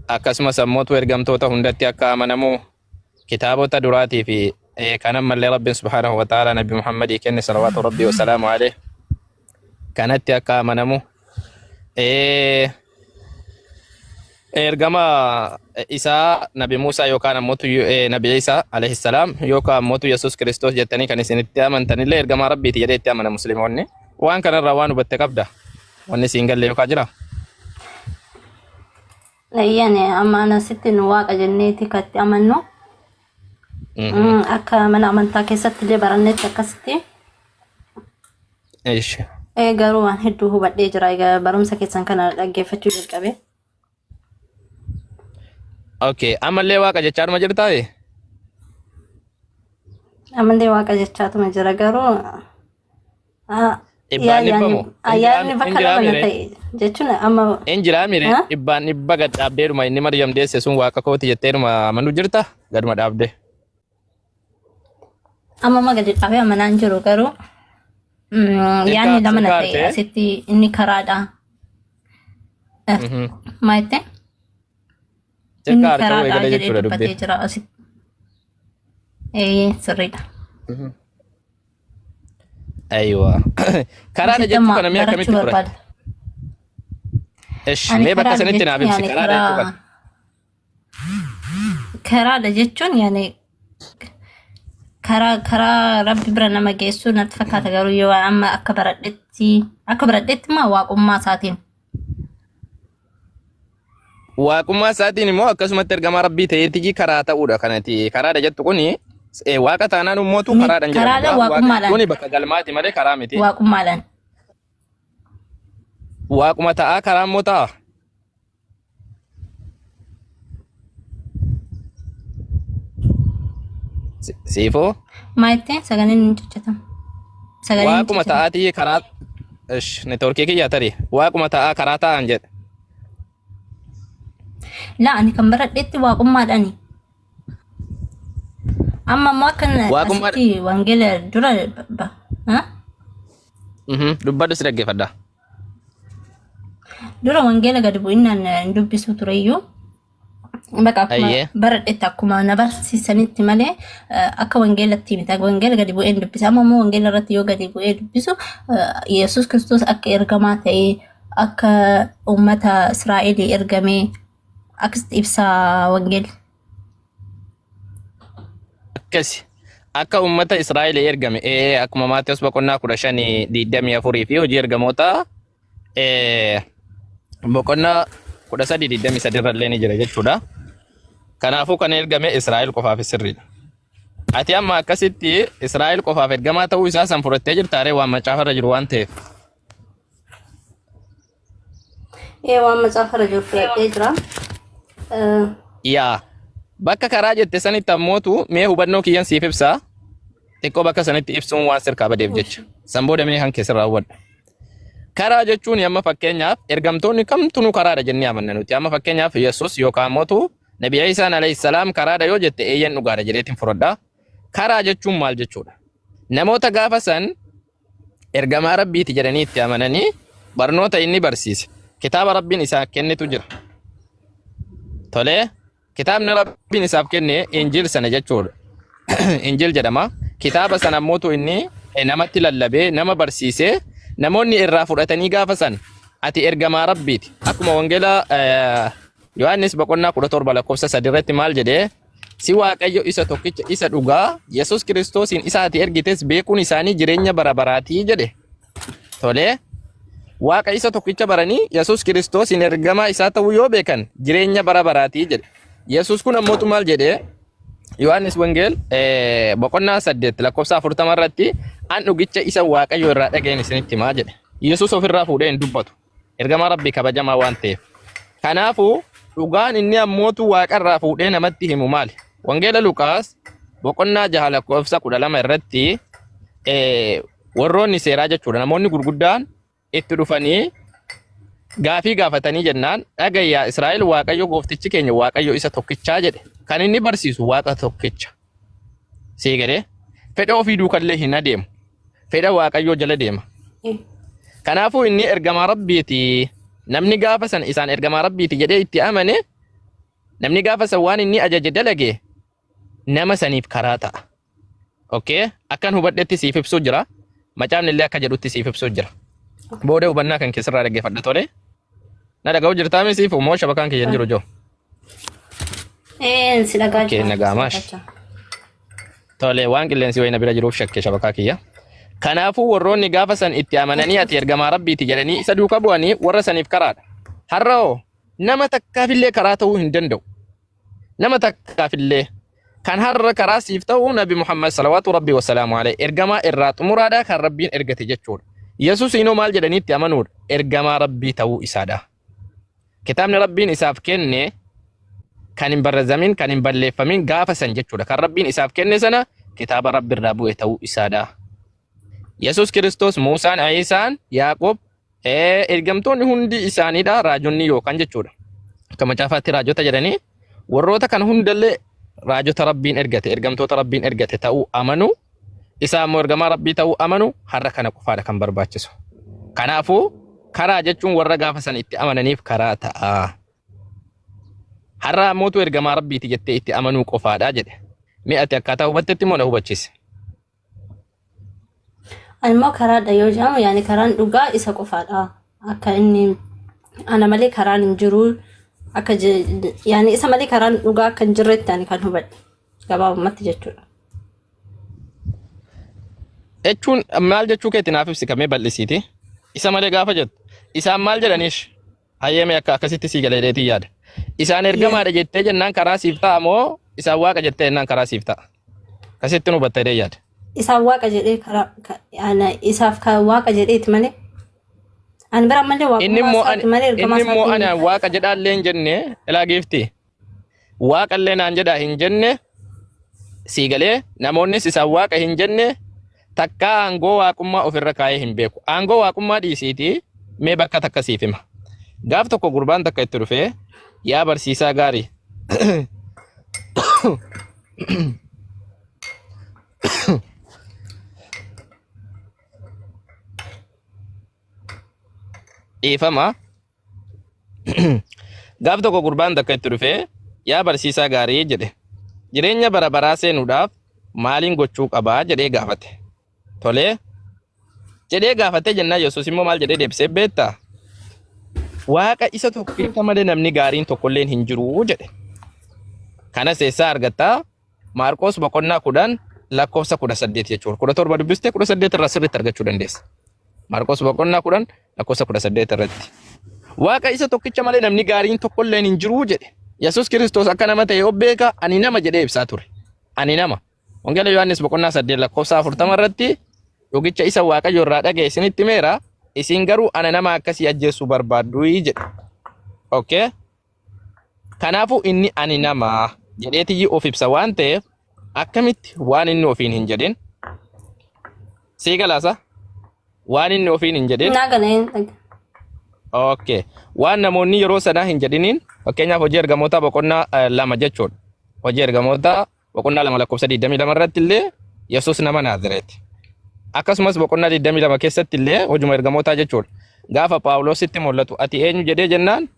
Akkasumas ammootu ergamtoota hundatti akka amanamu kitaabota duraatii fi kan ammallee rabbiin subhaanahu wa ta'ala nabi Muhammadii kenne salawaatu rabbii wasalaamu alayhi kanatti akka amanamu ergama isaa nabi Muusaa yookaan ammootu nabi Isaa alayhi salaam yookaan ammootu Yesuus Kiristoos jettanii kan isinitti amantanillee ergama rabbiiti jedhee itti amana musliimoonni waan kanarraa waan hubatte qabda wanni siin galle yookaan jira. Yani amana sitti nu waaqa jenneeti katti amannu. Akka mana amantaa keessatti illee barannetti akkasitti. Eesh. Garuu waan hedduu hubadhee jira barumsa keessan kana dhaggeeffachuu jalqabe. Okay, amallee waaqa jechaadhuma jirtaa? Amallee waaqa jechaatuma jira garuu yaadni bakka lama ta'e jechuun amma injira mire ibbaan dhibba gad dhaabdeedhuma inni Maryam deesse sun waaqa kooti jetteedhuma amanuu jirta gaduma dhaabde. Amma gadi dhaabee amanaan jiru garuu yaadni lama ta'e asitti inni karaadha. Maayite? Inni karaadha jedhee dubbatee jira asitti. sirriidha. Aywa. Karaadha Asitti jechuu amma kana mee akkamitti barachuu fudhatte? barbaada. Ish Ani mee bakka karaadha sanitti naaf jechuun ibsi yaani karaadha jechuu kana. karaadha jechuun yaani karaa rabbi bira nama geessu natti fakkaata garuu yoo amma akka baradhetti maa waaqummaa isaatiin. Waaqummaa isaatiin immoo akkasumatti ergamaa rabbii ta'eetii karaa ta'uudha kanati. Karaadha jettu kuni waaqa taanaan ummootu karaadhaan jedhama. Karaadha waaqummaadhaan. Kuni bakka galmaati malee karaa miti. Waaqummaadhaan. Waaquma ta'aa karaa immoo ta'a. Siifoo? Maayitteen sagaleen hin hojjetamu. Waaquma ta'aatii karaa ish neetworkii kiyyaa tarii waaquma ta'aa karaa ta'an jedhe. Laa ani kan baradhetti waaqummaadhaani. Amma ammoo akkan asitti wangeela dura dubbadhu si dhaggeeffadha. Dura wangeela gadi bu'innaan hin dubbisu tureyyuu. Bakka akkuma baradhetti akkuma na barsiisanitti malee akka wangeelatti miti. Wangeela gadi bu'ee hin dubbisu. Amma immoo wangeela irratti yoo gadi bu'ee dubbisu Yesuus Kiristoos akka ergamaa ta'ee akka uummata Israa'eel ergamee akkasitti ibsaa wangeela. Akkasi akka uummata Israa'eel ergame akkuma Maatiyus boqonnaa 15:24 fi hojii ergamoota boqonnaa 13:23 irrallee ni jira jechuudha. Kanaafuu kan ergame Israa'eel qofaaf sirriidha. Ati amma akkasitti Israa'eel qofaaf ergamaa ta'uu isaa san fudhattee jirtaaree waan macaafarra jiru waan ta'eef. Waan macaafarra jiru fudhadhee jira. Yaa bakka karaa jette sanitti ammootu mee hubannoo kiyyan siif ibsaa xiqqoo bakka sanitti ibsuun waan sirkaa badeef jecha san booda mee hanke sirraa hubadhu. Karaa jechuun amma fakkeenyaaf ergamtoonni kamtuu karaadha jennee amanna nuti. Amma fakkeenyaaf Yesuus yookaan mootu Nabi Iisaa alayhi salaam karaadha yoo jette eeyyan dhugaadha jedheetiin fudhadha. Karaa jechuun maal jechuudha? Namoota gaafa san ergamaa rabbiiti jedhanii itti amananii barnoota inni barsiise. Kitaaba rabbiin isaa kennitu jira. Tolee, kitaabni rabbiin isaaf kenne Injil sana jechuudha. Injil jedhama. Kitaaba sana mootu inni namatti lallabee nama barsiisee namoonni irraa fudhatanii gaafa san ati ergamaa rabbiiti. Akkuma wangeela Yohaannis boqonnaa 17:3 irratti maal jedhee si Waaqayyo isa tokkicha isa dhugaa Yesuus Kiristoosiin isa ati ergites beekuun isaanii jireenya bara baraatii jedhe. Tolee, Waaqa isa tokkicha baranii Yesuus Kiristoosiin ergamaa isaa ta'uu yoo beekan jireenya bara baraatii jedhe. Yesuus kun ammootu maal jedhee Yohaannis Wangeel boqonnaa 8:40 irratti an dhugicha isa Waaqayyo irraa dhageen isinitti himaa jedhe. Yesuus ofirraa fuudhee hin dubbatu. Ergamaa Rabbii kabajamaa waan ta'eef. Kanaafuu dhugaan inni ammootu Waaqa irraa fuudhee namatti himu maali? Wangeela Luqaas boqonnaa 6:12 irratti warroonni seeraa jechuudha. Namoonni gurguddaan itti dhufanii gaafii gaafatanii jennaan dhagayyaa Israa'el Waaqayyo gooftichi keenya Waaqayyo isa tokkichaa jedhe. Kan inni barsiisu Waaqa tokkicha. Seegalee fedha ofii duukallee hin adeemu. Fedha Waaqayyoo jala deema. Kanaafuu inni ergamaa Rabbiiti. Namni gaafa san isaan ergamaa Rabbiiti jedhee itti amane namni gaafa san waan inni ajaje dalage nama saniif karaa ta'a. Okay? Akkan hubadhetti siif ibsuu jira. Macaafni illee akka jedhutti siif ibsuu jira. Booda hubannaa kan keessarraa dhaggeeffadha tole. Na dhaga'uu jirtaa mee siif moo shabakaan kiyyan jiru joo? Si dhagaa jira. Nagaamaa. Tole waan qilleensi wayina bira jiruuf shakke shabakaa kiyya. Kanaafuu warroonni gaafa san itti amananii ati ergamaa Rabbiiti jedhanii isa duuka bu'anii warra saniif karaadha. Har'oo nama takkaafillee karaa ta'uu hin danda'u. Nama takkaafillee kan har'a karaa siif ta'u Nabi Muhammad salawaatu Rabbi wasalaamu alayhi ergamaa irraa xumuraadha kan Rabbiin ergate jechuudha. Yesuus inoo maal jedhanii itti amanuudha? Ergamaa Rabbii ta'uu isaadha. Kitaabni Rabbiin isaaf kenne kan hin barreeffamin kan hin balleeffamin gaafa san jechuudha. Kan Rabbiin isaaf kenne sana kitaaba Rabbi irraa bu'e ta'uu isaadha. Yesuus Kiristoos, Muusaan, Iisaan, Yaaqoob ergamtoonni hundi isaaniidha raajonni yookaan jechuudha. Akka macaafaatti raajota jedhanii warroota kan hundallee raajota Rabbiin ergate, ergamtoota Rabbiin ergate ta'uu amanu, isaa immoo ergamaa Rabbii ta'uu amanu har'a kana qofaadha kan barbaachisu. Kanaafuu karaa jechuun warra gaafa san itti amananiif karaa ta'a. Har'a ammootu ergamaa Rabbiiti jettee itti amanuu qofaadha jedhe. Mi'ati akkaataa hubattetti moo na hubachiise? Anmoo karaadha yoo jedhamu yaani karaan dhugaa isa qofaadha. Akka inni ana malee karaan hin jiru akka yaani isa malee karaan dhugaa akka hin jirretti ani kan hubadhe gabaabumatti jechuudha. Jechuun maal jechuu keetti naaf ibsi kamee bal'isiiti. Isa malee gaafa jettu isaan maal jedhaniish hayyeeme akka akkasitti sii galeedeetii yaada. Isaan ergamaadha jettee jennaan karaa siif ta'a moo isaan waaqa jettee jennaan karaa siif ta'a? Kasitti nu hubattee yaada. Isaan waaqa jedhee karaa isaaf waaqa jedheeti malee. An bira malee waaqummaa malee ergamaa inni immoo ani waaqa jedhaallee hin jenne ilaa geefti. Waaqallee naan jedhaa hin jenne sii galee namoonnis isaan waaqa hin jenne takka aangoo waaqummaa ofirra kaayee hin beeku. Aangoo waaqummaa dhiisiiti mee bakka takka siif hima. Gaaf tokko gurbaan takka itti dhufee yaa barsiisaa gaarii. Ifama. Gaaf tokko gurbaan takka itti dhufee yaa barsiisaa gaarii jedhe. Jireenya bara baraa seenuudhaaf maaliin gochuu qabaa jedhee gaafate. Tolee. Jedhee gaafate jennaan Yesuus immoo maal jedhee deebisee beektaa? Waaqa isa tokkicha malee namni gaariin tokkolleen hin jiru jedhe. Kana seessaa argattaa Maarqos boqonnaa 10 lakkoofsa 18 jechuudha. 17 dubbistee 18 irraa sirriitti argachuu dandeessa. Maarqos boqonnaa 10 lakkoofsa 18 irratti. Waaqa isa tokkicha malee namni gaariin tokkolleen hin jiru jedhe. Yesuus Kiristoos akka nama ta'e beeka ani nama jedhee ibsaa ture. Ani nama. Wangeela Yohaannis boqonnaa 8 lakkoofsa 40 irratti dhugicha isa Waaqayyo irraa dhaga'e isinitti meera isin garuu ana nama akkasii ajjeesuu barbaaddu jedhe. Okay? Kanaafuu inni ani nama jedheetii of ibsa waan ta'eef akkamitti waan inni ofiin hin jedhin? Sii galaasa? Waan inni ofiin hin jedhin? Okay. Waan namoonni yeroo sanaa hin jedhiniin fakkeenyaaf hojii ergamootaa boqonnaa 2 jechuudha. Hojii ergamootaa boqonnaa 2 lakkoofsa 22 irratti illee Yesuus nama Naazreeti. Akkasumas boqonnaa 22 keessatti illee hojuma ergamootaa jechuudha. Gaafa Phaawulositti mul'atu ati eenyu jedhee jennaan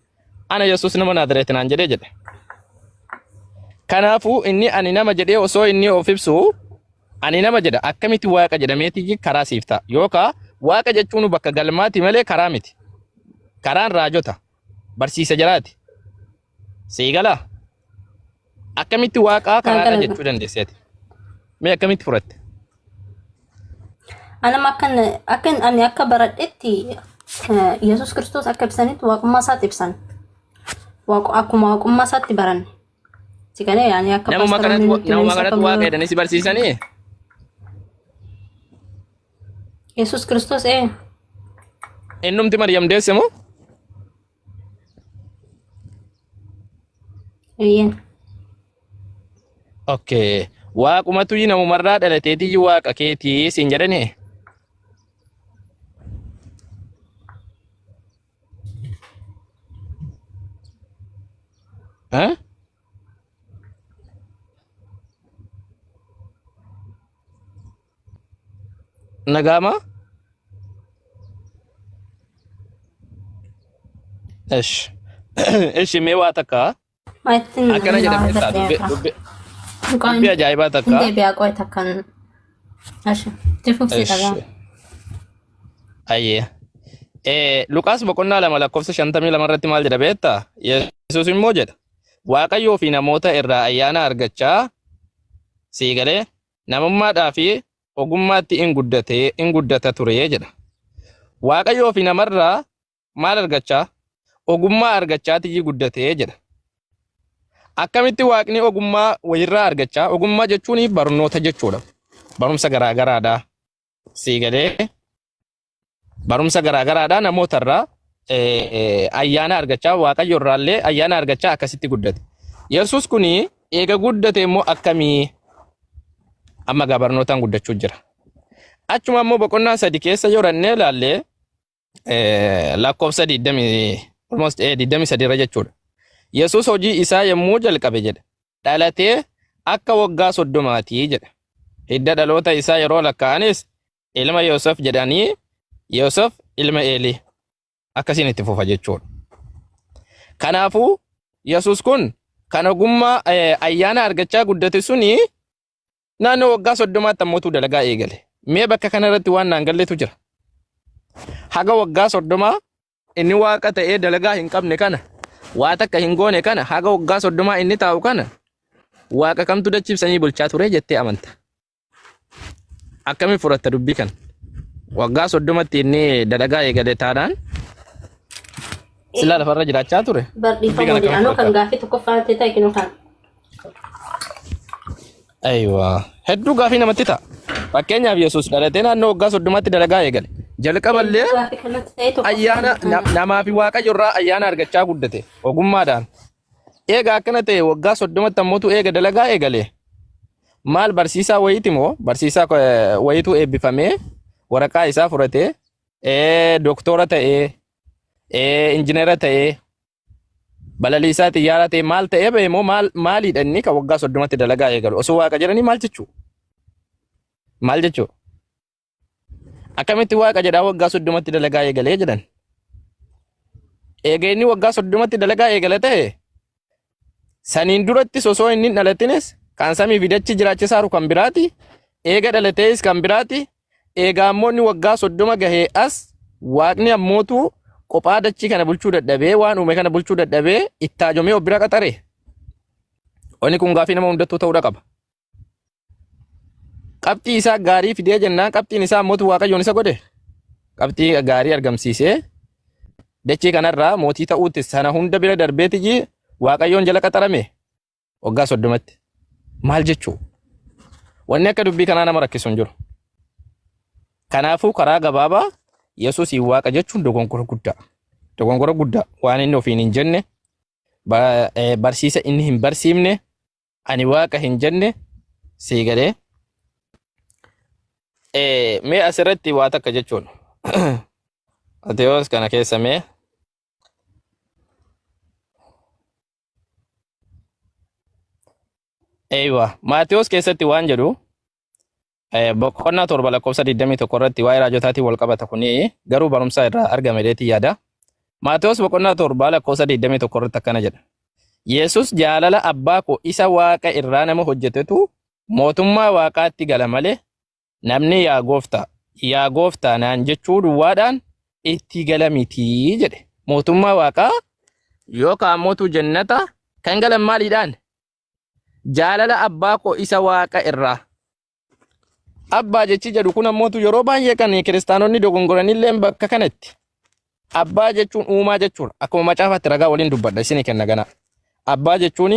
ana Yesuus nama Naazreeti naan jedhee jedhe. Kanaafuu inni ani nama jedhee osoo inni of ibsu ani nama jedha akkamitti waaqa jedhameetii karaa siif ta'a yookaan waaqa jechuun bakka galmaati malee karaa miti. Karaan raajota barsiisa jiraati. Siigala akkamitti waaqaa karaadha jechuu dandeesseeti. Mee akkamitti furatte? Ana akkan ani akka baradhetti Yesuus Kiristoos akka ibsanitti waaqummaa isaatti ibsan. Akkuma waaqummaa isaatti baran. Sikane yaani akka nama kanatti waaqa jedhanii si barsiisanii? Yesuus Kiristoos Innumti Maryam deesse moo? Okay. Waaqumatu namumarraa dhalateetii waaqa keetii siin jedhanii? Huh? Nagama? Esh. Esh mee waa takka? Akkana jedhamee ta'a dubbii ajaa'ibaa takka. Deebi'aa qo'e takkaan. Esh. Tifufsi dhagaa. Ayyee. Luqaas boqonnaa 2 lakkoofsa 52 irratti maal jedha beektaa? Yesuus immoo jedha. Waaqayyoo fi namoota irraa ayyaana argachaa sii galee namummaadhaa fi ogummaatti in guddata ture jedha. Waaqayyoo fi namarraa maal argachaa? Ogummaa argachaati guddatee jedha. Akkamitti waaqni ogummaa wayirraa argachaa? Ogummaa jechuun barnoota jechuudha. Barumsa garaagaraadha. Sii galee barumsa garaagaraadha namootarraa ayyaana argachaa waaqayyo irraallee ayyaana argachaa akkasitti guddate. Yesuus kuni eega guddate immoo akkamii amma barnootaan guddachuu jira. Achuma immoo boqonnaa 3 keessa yoo rannee ilaalle lakkoofsa 23 irra jechuudha. Yesuus hojii isaa yommuu jalqabe jedha. Dhalatee akka waggaa 30 jedha. Hidda dhaloota isaa yeroo lakkaa'anis ilma Yoosef jedhanii Yoosef ilma Eelii akkasiin itti fufa jechuudha. Kanaafuu Yesuus kun kan ogummaa ayyaana argachaa guddate suni naannoo waggaa 30 ammootu dalagaa eegale. Mee bakka kanarratti waan naan galleetu jira. Haga waggaa 30 inni waaqa ta'ee dalagaa hin qabne kana waa takka hin goone kana haga waggaa 30 inni taa'u kana waaqa kamtu dachibsanii bulchaa ture jettee amanta. Akkamiin furatta dubbii kana? Waggaa 30tti inni dalagaa eegale taanaan sila lafarra jiraachaa ture. Barreeffama jedhanu kan gaaffii tokko faatee ta'e kinu kan. Aywa. Hedduu gaaffii namatti ta'a. Fakkeenyaaf Yesuus dhalatee naannoo waggaa 30tti dalagaa eegale. Jalqaballee ayyaana namaa fi Waaqayyo irraa ayyaana argachaa guddate ogummaadhaan. Eega akkana ta'e waggaa 30tti ammootu eega dalagaa eegale. Maal barsiisaa wayiiti moo barsiisaa wayiitu eebbifamee waraqaa isaa fudhatee doktora ta'ee injineera ta'ee balaliisaa xiyyaara ta'ee maal ta'ee ba'e moo maaliidha inni kan waggaa 30tti dalagaa eegalu osoo waaqa jedhanii maal jechuu? Maal jechuu? Akkamitti waaqa jedhaa waggaa 30tti dalagaa eegalee jedhan? Eega inni waggaa 30tti dalagaa eegale ta'e saniin duratti osoo inni dhalatinis kan samii fi dachii jiraachisaa jiru kan biraati. Eega dhalatees kan biraati. Eega ammoo inni waggaa 30 gahee as waaqni ammootu qophaa dachii kana bulchuu dadhabee waan uume kana bulchuu dadhabee ittaajomee of bira qaxare. Oni kun gaaffii nama hundattuu ta'uu qaba. Qabxii isaa gaarii fidee jennaan qabxiin isaa ammootu Waaqayyoon isa godhe. Qabxii gaarii argamsiisee dachii kanarraa mootii ta'uutti sana hunda bira darbeetiji Waaqayyoon jala qaxarame waggaa 30tti. Maal jechuu? Wanni akka dubbii kanaa nama rakkisu hin jiru. Kanaafuu karaa gabaabaa Yesuus waaqa jechuun dogongora guddaa. Dogongora guddaa waan inni ofiin hin jenne barsiisa inni hin barsiifne ani waaqa hin jenne sii galee mee asirratti waa takka jechuun Matewoos kana keessa mee Matewoos keessatti waan jedhu boqonnaa 7 lakkoofsa 21 irratti waa'ee raajotaatiin wal qabata kuni garuu barumsa irraa argame deetii yaada. Matewoos boqonnaa 7 lakkoofsa 21 irratti akkana jedha. Yesus jaalala abbaa koo isa waaqa irraa nama hojjetetu mootummaa waaqaatti gala malee namni yaa gooftaa naan jechuu duwwaadhaan itti gala mitii jedhe. Mootummaa waaqaa yookaan mootuu jannata kan galan maaliidhaan? Jaalala abbaa koo isa waaqa irraa. Abbaa jechi jedhu kun ammootu yeroo baay'ee kan kiristaanonni dogongoranillee bakka kanatti. Abbaa jechuun uumaa jechuudha. Akkuma macaafatti ragaa waliin dubbadha isin kenna gana. Abbaa jechuun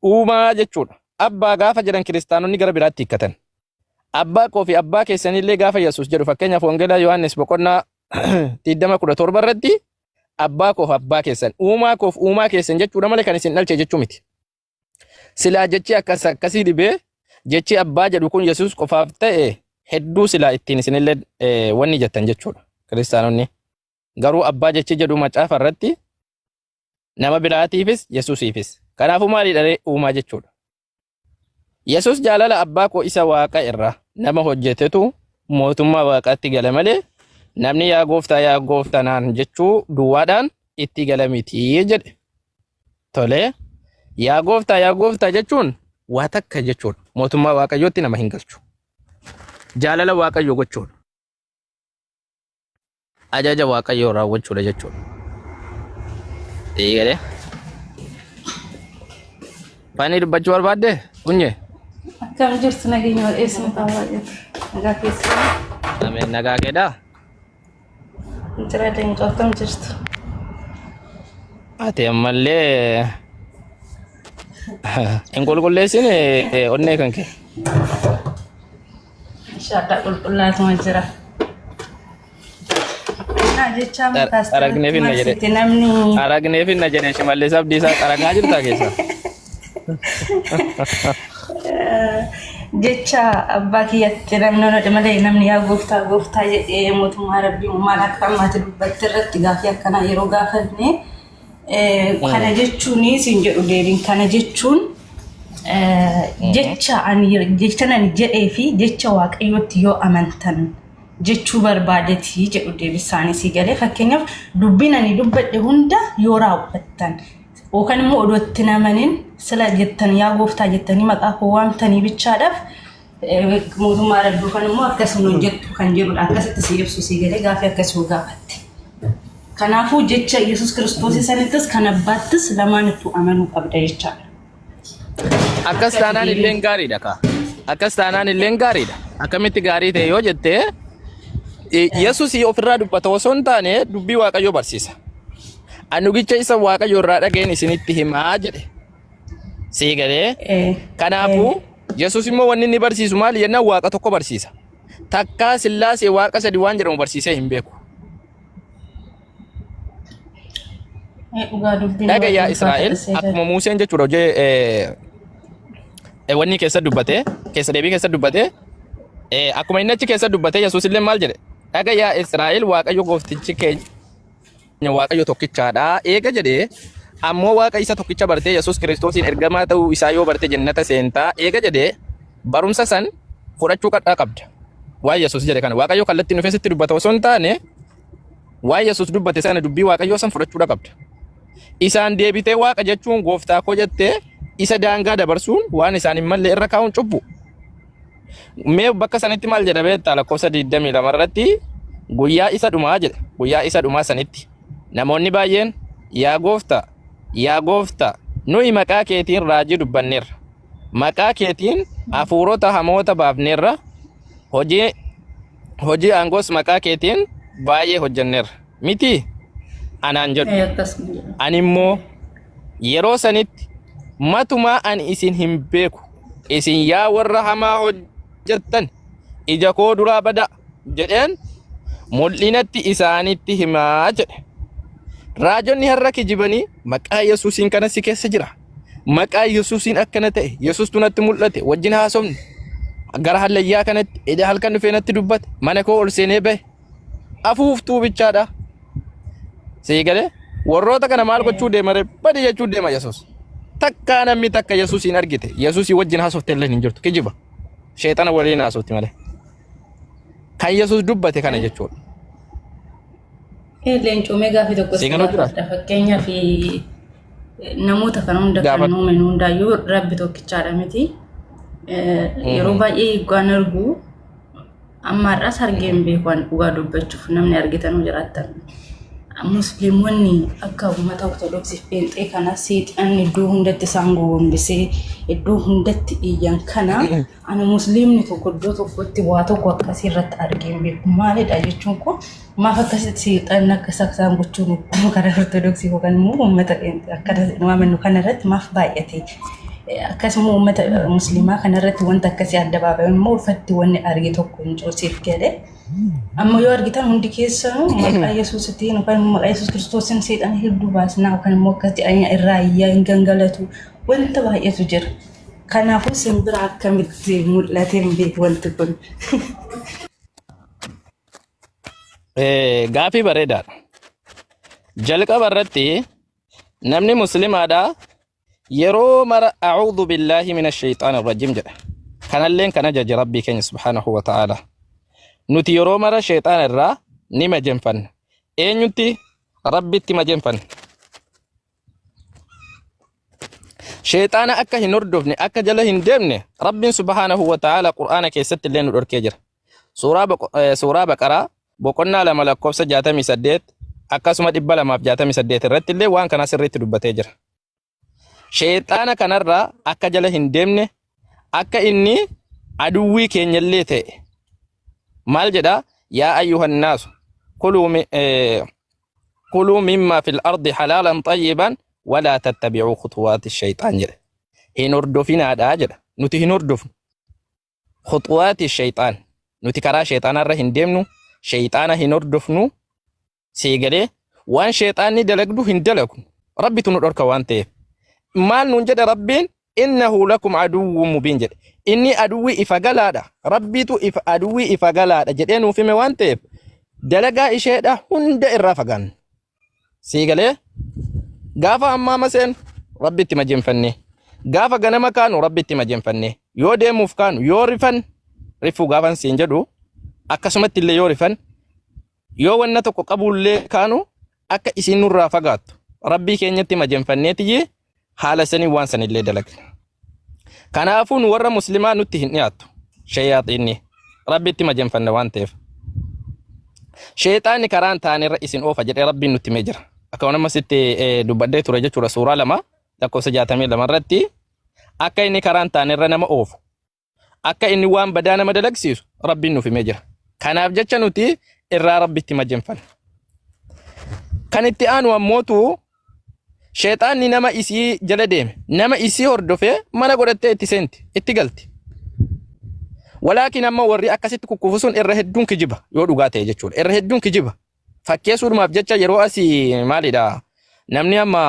uumaa jechuudha. Abbaa gaafa jedhan kiristaanonni gara biraatti hiikkatan. Abbaa koo fi abbaa keessanillee gaafa Yesuus jedhu fakkeenyaaf Wangeelaa Yohaannis boqonnaa 17 irratti abbaa koo fi abbaa keessan uumaa koo fi uumaa keessan jechuudha malee kan isin dhalche jechuu miti. Silaa jechi akkasii dhibee jechi abbaa jedhu kun Yesuus qofaaf ta'e hedduu silaa ittiin isinillee wanni jettan jechuudha kiristaanonni. Garuu abbaa jechi jedhu macaafa irratti nama biraatiifis Yesuusiifis. Kanaafuu maalidha uumaa jechuudha. Yesuus jaalala abbaa koo isa waaqa irraa nama hojjetetu mootummaa waaqaatti gala malee namni yaa gooftaa naan jechuu duwwaadhaan itti gala miti jedhe. Tolee yaa gooftaa jechuun waa takka jechuudha. Mootummaa waaqayyootti nama hin galchu. Jaalala waaqayyoo gochuudha. Ajaja waaqayyoo raawwachuudha jechuudha. Eegalee. Faanii dubbachuu barbaadde kunyee. Akkam jirtu nageenya wal eessuma ta'aa jirtu. Nagaa keessaa. Ameen nagaa keedhaa. Jira deemtu akkam jirtu. Ati ammallee hin qulqulleessine onnee kan kee. Shaaddaa qulqullaatuma jira. Aragneef hin jedhe shimallees abdii isaa qaragaa jirtaa keessaa. Jecha abbaa kiyyatti namni malee namni yaa gooftaa jedhee mootummaa rabbii maal akka ammaatti dubbatti irratti gaaffii akkanaa yeroo gaafanne kana jechuun siin jedhu deebiin kana jechuun jecha ani jedhee fi jecha waaqayyootti yoo amantan jechuu barbaadetii jedhu deebisaanii si galee fakkeenyaaf dubbiin ani dubbadhe hunda yoo raawwattan yookaan immoo odootti namanin sila jettan yaa gooftaa jettanii maqaa koo waamtanii bichaadhaaf mootummaa dhabduu kan immoo akkasuma hojjettu kan jedhudha. Akkasitti si ibsu si galee gaaffii akkasuma gaafatti. Kanaafuu jecha Yesuus Kiristoos sanittis kan abbaattis lamaanittuu amanuu qabda jechaadha. Akkas taanaan illee gaariidha ka. Akkas taanaan illee gaariidha. Akkamitti gaarii ta'e yoo jettee Yesuus ofirraa dubbata osoo hin taane dubbii Waaqayyoo barsiisa. Anugicha isa Waaqayyoo irraa dhageen isinitti himaa jedhe. Si galee kanaafuu Yesuus immoo wanni inni barsiisu maali jennaan Waaqa tokko barsiisa. Takkaa Sillaasee Waaqa sadi waan jedhamu barsiisee hin beeku. Dhagayyaa Israa'el akkuma Museen jechuudha hojii wanni keessa dubbate keessa deebii keessa dubbate akkuma inni achi keessa dubbate Yesuus illee maal jedhe dhagayyaa Israa'el Waaqayyo gooftichi keenya Waaqayyo tokkichaadha eega jedhee ammoo Waaqa isa tokkicha bartee Yesuus Kiristoosiin ergamaa ta'uu isaa yoo barte jannata seentaa eega jedhee barumsa san fudhachuu qabda. Waan Yesuus jedhe kana Waaqayyo kallattiin dhufee sitti dubbata osoo hin taane waan Yesuus dubbate sana dubbii Waaqayyoo san fudhachuu qabda. Isaan deebitee Waaqa jechuun gooftaa koo jettee isa daangaa dabarsuun waan isaan hin malle irra kaa'uun cubbu. Mee bakka sanatti maal jedha beektaa lakkoofsa 22 irratti guyyaa isa dhumaa jedha. Guyyaa isa dhumaa sanitti namoonni baay'een yaa gooftaa nuyi maqaa keetiin raajii dubbanneerra. Maqaa keetiin hafuurota hamoota baafneerra. Hojii aangoos maqaa keetiin baay'ee hojjenneerra. Miti anaan jedhu. Ani immoo yeroo sanitti matumaa ani isin hin beeku. Isin yaa warra hamaa hojjettan ija koo duraa bada jedheen mul'inatti isaanitti himaa jedhe. Raajonni har'a kijibanii maqaa Yesuusiin kana si keessa jira. Maqaa Yesuusiin akkana ta'e Yesuus tunatti mul'ate wajjin haasofne gara hallayyaa kanatti eda halkan dhufee natti dubbate mana koo ol seenee bahe afuuftuu bichaadha. Si galee warroota kana maal gochuu deema badi jechuu deema Yesuus. Takka namni takka Yesuusiin argite Yesuusii wajjin haasofte illee hin jirtu kijiba. Sheexana waliin haasofti malee. Kan Yesuus dubbate kana jechuudha. Leencoo mee gaaffii tokko fakkeenyaaf namoota kan hunda kan uume hundaayyuu Rabbi tokkichaadha miti. Yeroo baay'ee eeggaan argu amma irraas argeen beekan dhugaa dubbachuuf namni argitan jiraattan. Musliimonni akka uummata Ortodoksii Pheenxee kana seexan iddoo hundatti isaan gowwoomsee iddoo hundatti iyyan kana ani musliimni tokko iddoo tokkotti waa tokko akkasii irratti argeen beeku maalidha jechuun kun maaf akkasitti seexan akka isaan gochuun gara Ortodoksii yookaan immoo uummata akka nama kana irratti maaf baay'ate. Akkasuma uummata musliimaa kana irratti wanta akkasii adda baafame immoo uffatti wanni arge tokko hin coosiif galee amma yoo argitan hundi keessanuu maqaa Yesuusitiin yookaan maqaa Yesuus Kiristoosiin seexan hedduu baasnaa yookaan immoo akkatti irraa iyyaa hin gangalatu wanta baay'eetu jira. Kanaafuu simbira akkamitti mul'ateen beeku wanti kun. Gaaffii bareedaadha. Jalqaba irratti namni musliimaadhaa yeroo mara a'uudhu billaahi minash shayxaanir rajiim jedha. Kanalleen kan ajaje Rabbii keenya subhaanahu wa ta'ala. Nuti yeroo mara shayxaana irraa ni majenfanna. Eenyutti Rabbitti majenfanna. Shayxaana akka hin hordofne akka jala hin deemne Rabbiin subhaanahu wa ta'ala Qur'aana keessatti illee nu dhorkee jira. Suuraa Baqaraa boqonnaa 2 lakkoofsa 68 akkasuma 268 irratti illee waan kana sirriitti dubbatee jira. Shayxaana kanarraa akka jala hin deemne akka inni aduwwii keenyallee ta'e maal jedha yaa ayyuhan naasu kuluu mimmaa fil ardi halaalan xayyiban walaa tattabi'uu khutuwaati shayxaan jedha. Hin hordofinaadhaa jedha. Nuti hin hordofnu khutuwaati shayxaan. Nuti karaa shayxaanarra hin deemnu shayxaana hin hordofnu siigalee waan shayxaanni dalagdu hin dalagnu rabbitu nu dhorka waan ta'eef. Maal nuun jedha Rabbiin innahu lakum aduwwun mubiin jedhe. Inni aduwwii ifa galaadha. Rabbitu aduwwii ifa galaadha jedhee nuuf hime waan ta'eef dalagaa isheedha hunda irraa fagaanna. Siigalee gaafa ammaa maseen Rabbitti majenfanne gaafa ganama kaanu Rabbitti majenfanne yoo deemuuf kaanu yoo rifan rifuu gaafan siin jedhu akkasumatti illee yoo rifan yoo wanna tokko qabullee kaanu akka isin nurraa fagaattu Rabbii keenyatti majenfanneetiyye haala sanii waan sanillee dalagna. Kanaafuu nu warra muslimaa nutti hin dhiyaattu. shayaxiinni rabbitti majanfanna waan ta'eef sheexaanni karaan taanirra isin oofa jedhee rabbiin nutti himee jira akka waan ammasitti dubbadhee ture jechuudha suuraa 2 lakkoofsa 62 irratti akka inni karaan taanirra nama oofu akka inni waan badaa nama dalagsiisu rabbiin nuuf himee jira kanaaf jecha nuti irraa rabbitti majanfanna kan itti aanu ammootu sheexaanni nama isii jala deeme nama isii hordofee mana godhattee itti seenti itti galti walaakin amma warri akkasitti kukkufu sun irra hedduun kijiba yoo dhugaa ta'e jechuudha irra hedduun kijiba fakkeessuudhumaaf jecha yeroo asii maalidha namni amma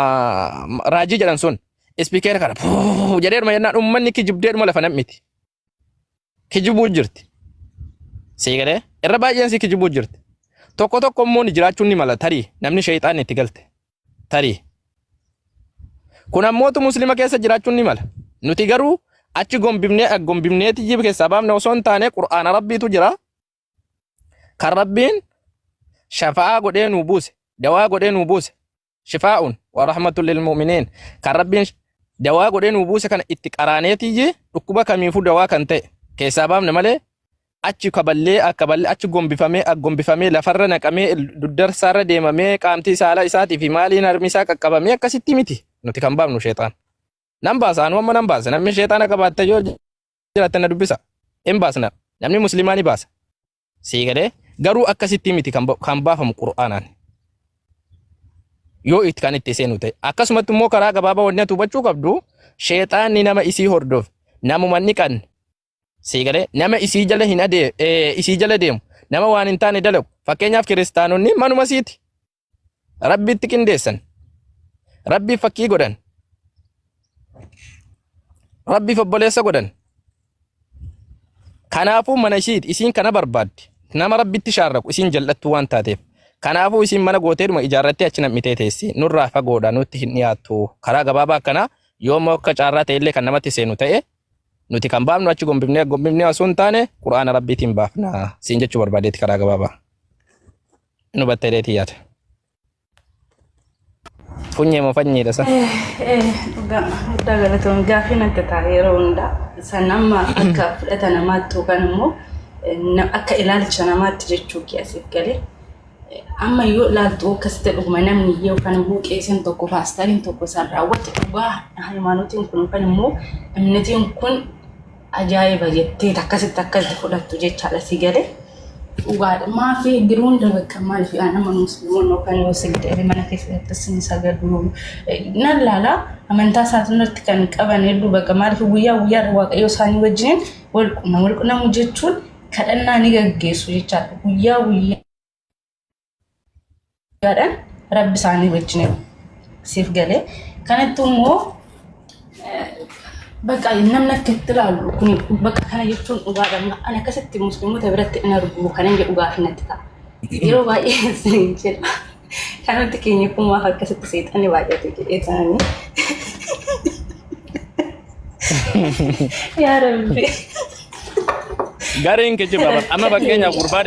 raajii jedhan sun ispiikeera kana jedheeruma yennaan ummanni kijibdeedhuma lafa nam'iti kijibuu jirti siigalee irra baay'een si kijibuu jirti tokko tokko immoo ni jiraachuun ni mala tarii namni sheexaan itti galte tarii kun ammootu muslima keessa jiraachuun ni mala nuti garuu achi gombifneeti jiba keessaa baafne osoo hin taane qur'aana rabbiitu jira kan rabbiin shafa'aa godhee nuu buuse dawaa godhee nuu buuse shifaa'un wa rahmatul lil mu'miniin kan rabbiin dawaa godhee nuu buuse kana itti qaraaneeti dhukkuba kamiifuu dawaa kan ta'e keessaa baafne malee achi kaballee akka balle achi gombifamee lafarra naqamee duddarsaarra deemamee qaamtii saala isaatii fi maaliin harmisaa qaqqabamee akkasitti miti nuti kan baafnu sheexaan nan baasa anu amma nan baasa namni sheexaana qabaatte yoo jiraate na dubbisa hin baasna namni muslimaa ni baasa siigalee garuu akkasitti miti kan baafamu qur'aanaan yoo itti kan itti seenu ta'e akkasumatti immoo karaa gabaabaa wanni ati hubachuu qabdu sheexaanni nama isii hordof namuma ni qanne siigalee nama isii jala deemu nama waan hin taane dalagu fakkeenyaaf kiristaanonni manuma siiti rabbitti qindeessan rabbii fakkii godhan rabbii obboleessa godhan kanaafuu mana ishiiti isiin kana barbaaddi nama rabbitti shaarraqu isiin jal'attu waan taateef kanaafuu isiin mana gooteedhuma ijaarrattee achi nam'itee teessi nurraa fagoodha nutti hin dhiyaattu karaa gabaabaa akkanaa yoommoo akka caarraa ta'ellee kan namatti seenu ta'e nuti kan baafnu achi gombifnee osoo hin taane qur'aana rabbiitiin baafna siin jechuu barbaadeetti karaa gabaabaa nu batteedeetii yaada. Funyee moo fanyeedha sa? Guddaa galatoon gaaffii natti taa'e yeroo hundaa sanamma akka fudhata namaatti yookaan immoo akka ilaalcha namaatti jechuu kiasiif galee amma yoo ilaaltu akkasitti dhuguma namni yookaan immoo qeeseen tokko paastariin tokko isaan raawwate dhugaa haymanotiin kun yookaan immoo amnatiin kun ajaa'iba jettee akkasitti fudhattu jechaadha si galee. Maafi giruun dabakka maaliif nama musliimoon yookaan yoo sigdee mana keessatti sin sagadu nan laala amantaa isaaniitti kan qaban hedduu bakka maaliif guyyaa waaqayyoo isaanii wajjin wal quunnamu jechuun kadhannaa ni gaggeessu jechaadha guyyaadhaan rabbi isaanii wajjin siif galee kanatti immoo bakka namni akka itti ilaalu kun bakka kana jechuun dhugaadha ani akkasitti musliimota biratti in argu kanan jedhu gaaffii natti ta'a yeroo baay'ee isin jedha kanatti keenya kumaaf akkasitti seexanni baay'ate jedhee ta'anii yaa rabbi gariin kijiba amma fakkeenyaaf gurbaa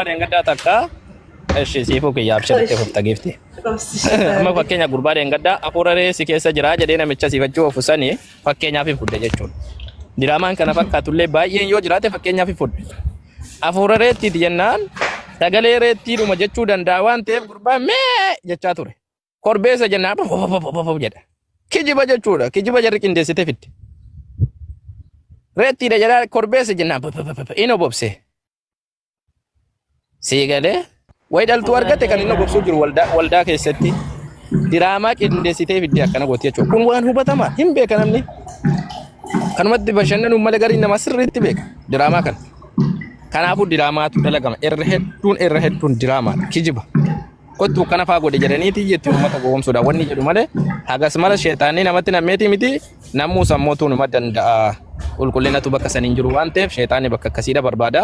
deengaddaa takka eshi siifuu kiyyaaf shirtee fufta gifti amma fakkeenyaaf gurbaa deengaddaa afuura reessi keessa jira jedhee namicha siifachuu ofusanii fakkeenyaaf hin fudde jechuudha diraamaan kana fakkaatullee baay'een yoo jiraate fakkeenyaaf hin fudde afuura reettiiti jennaan sagalee reettiidhuma jechuu danda'a waan ta'eef gurbaa mee jechaa ture korbeessa jennaan jedha kijiba jechuudha kijiba jarri qindeessite fidde reettiidha jedhaa korbeessa jennaan ino bobse siigalee way dhaltuu argate kan inni obsuu jiru waldaa keessatti diraamaa qindeessitee fidde akkana gooti jechuudha kun waan hubatamaa hin beeka namni kanumatti bashannanuu malee gariin nama sirriitti beeka diraamaa kana kanaafuu diraamaatu dalagama irra hedduun diraamaadha kijiba kottu kana faa godhe jedhaniiti jetti uummata gowwomsuudha wanni jedhu malee hagas mala sheexaanii namatti nammeetii miti namuu sammootuu numa danda'a qulqullinatu bakka saniin jiru waan ta'eef sheexaanii bakka akkasiidha barbaada.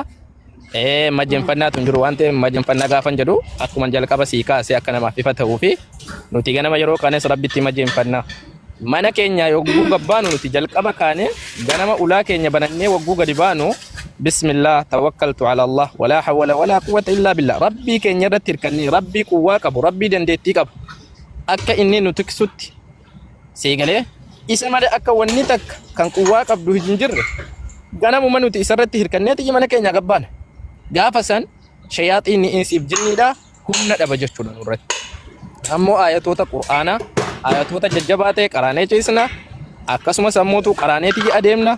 Majjenfannaa tun jiru waan ta'eef majjenfannaa gaafan jedhu akkuma jalqaba sii kaasee akka namaaf ifa ta'uu fi nuti ganama yeroo kaanes rabbitti majjenfannaa mana keenya yogguu gabbaanu nuti jalqaba kaane ganama ulaa keenya banannee wagguu gadi baanu bismillah tawakkaltu ala Allah wala hawla wala quwwata illa billah rabbii keenya irratti hirkannee rabbii quwwaa qabu rabbii dandeettii qabu akka inni nu tiksutti seegalee isa malee akka wanni takka kan quwwaa qabdu hin jirre ganamuma nuti isarratti hirkanneeti mana keenya gabbaan gaafa san shayaaxiin insiif jinniidha humna dhaba jechuudha nurratti ammoo ayatoota qur'aanaa ayatoota jajjabaa ta'e qaraanee ciisna akkasumas ammoo qaraanee adeemna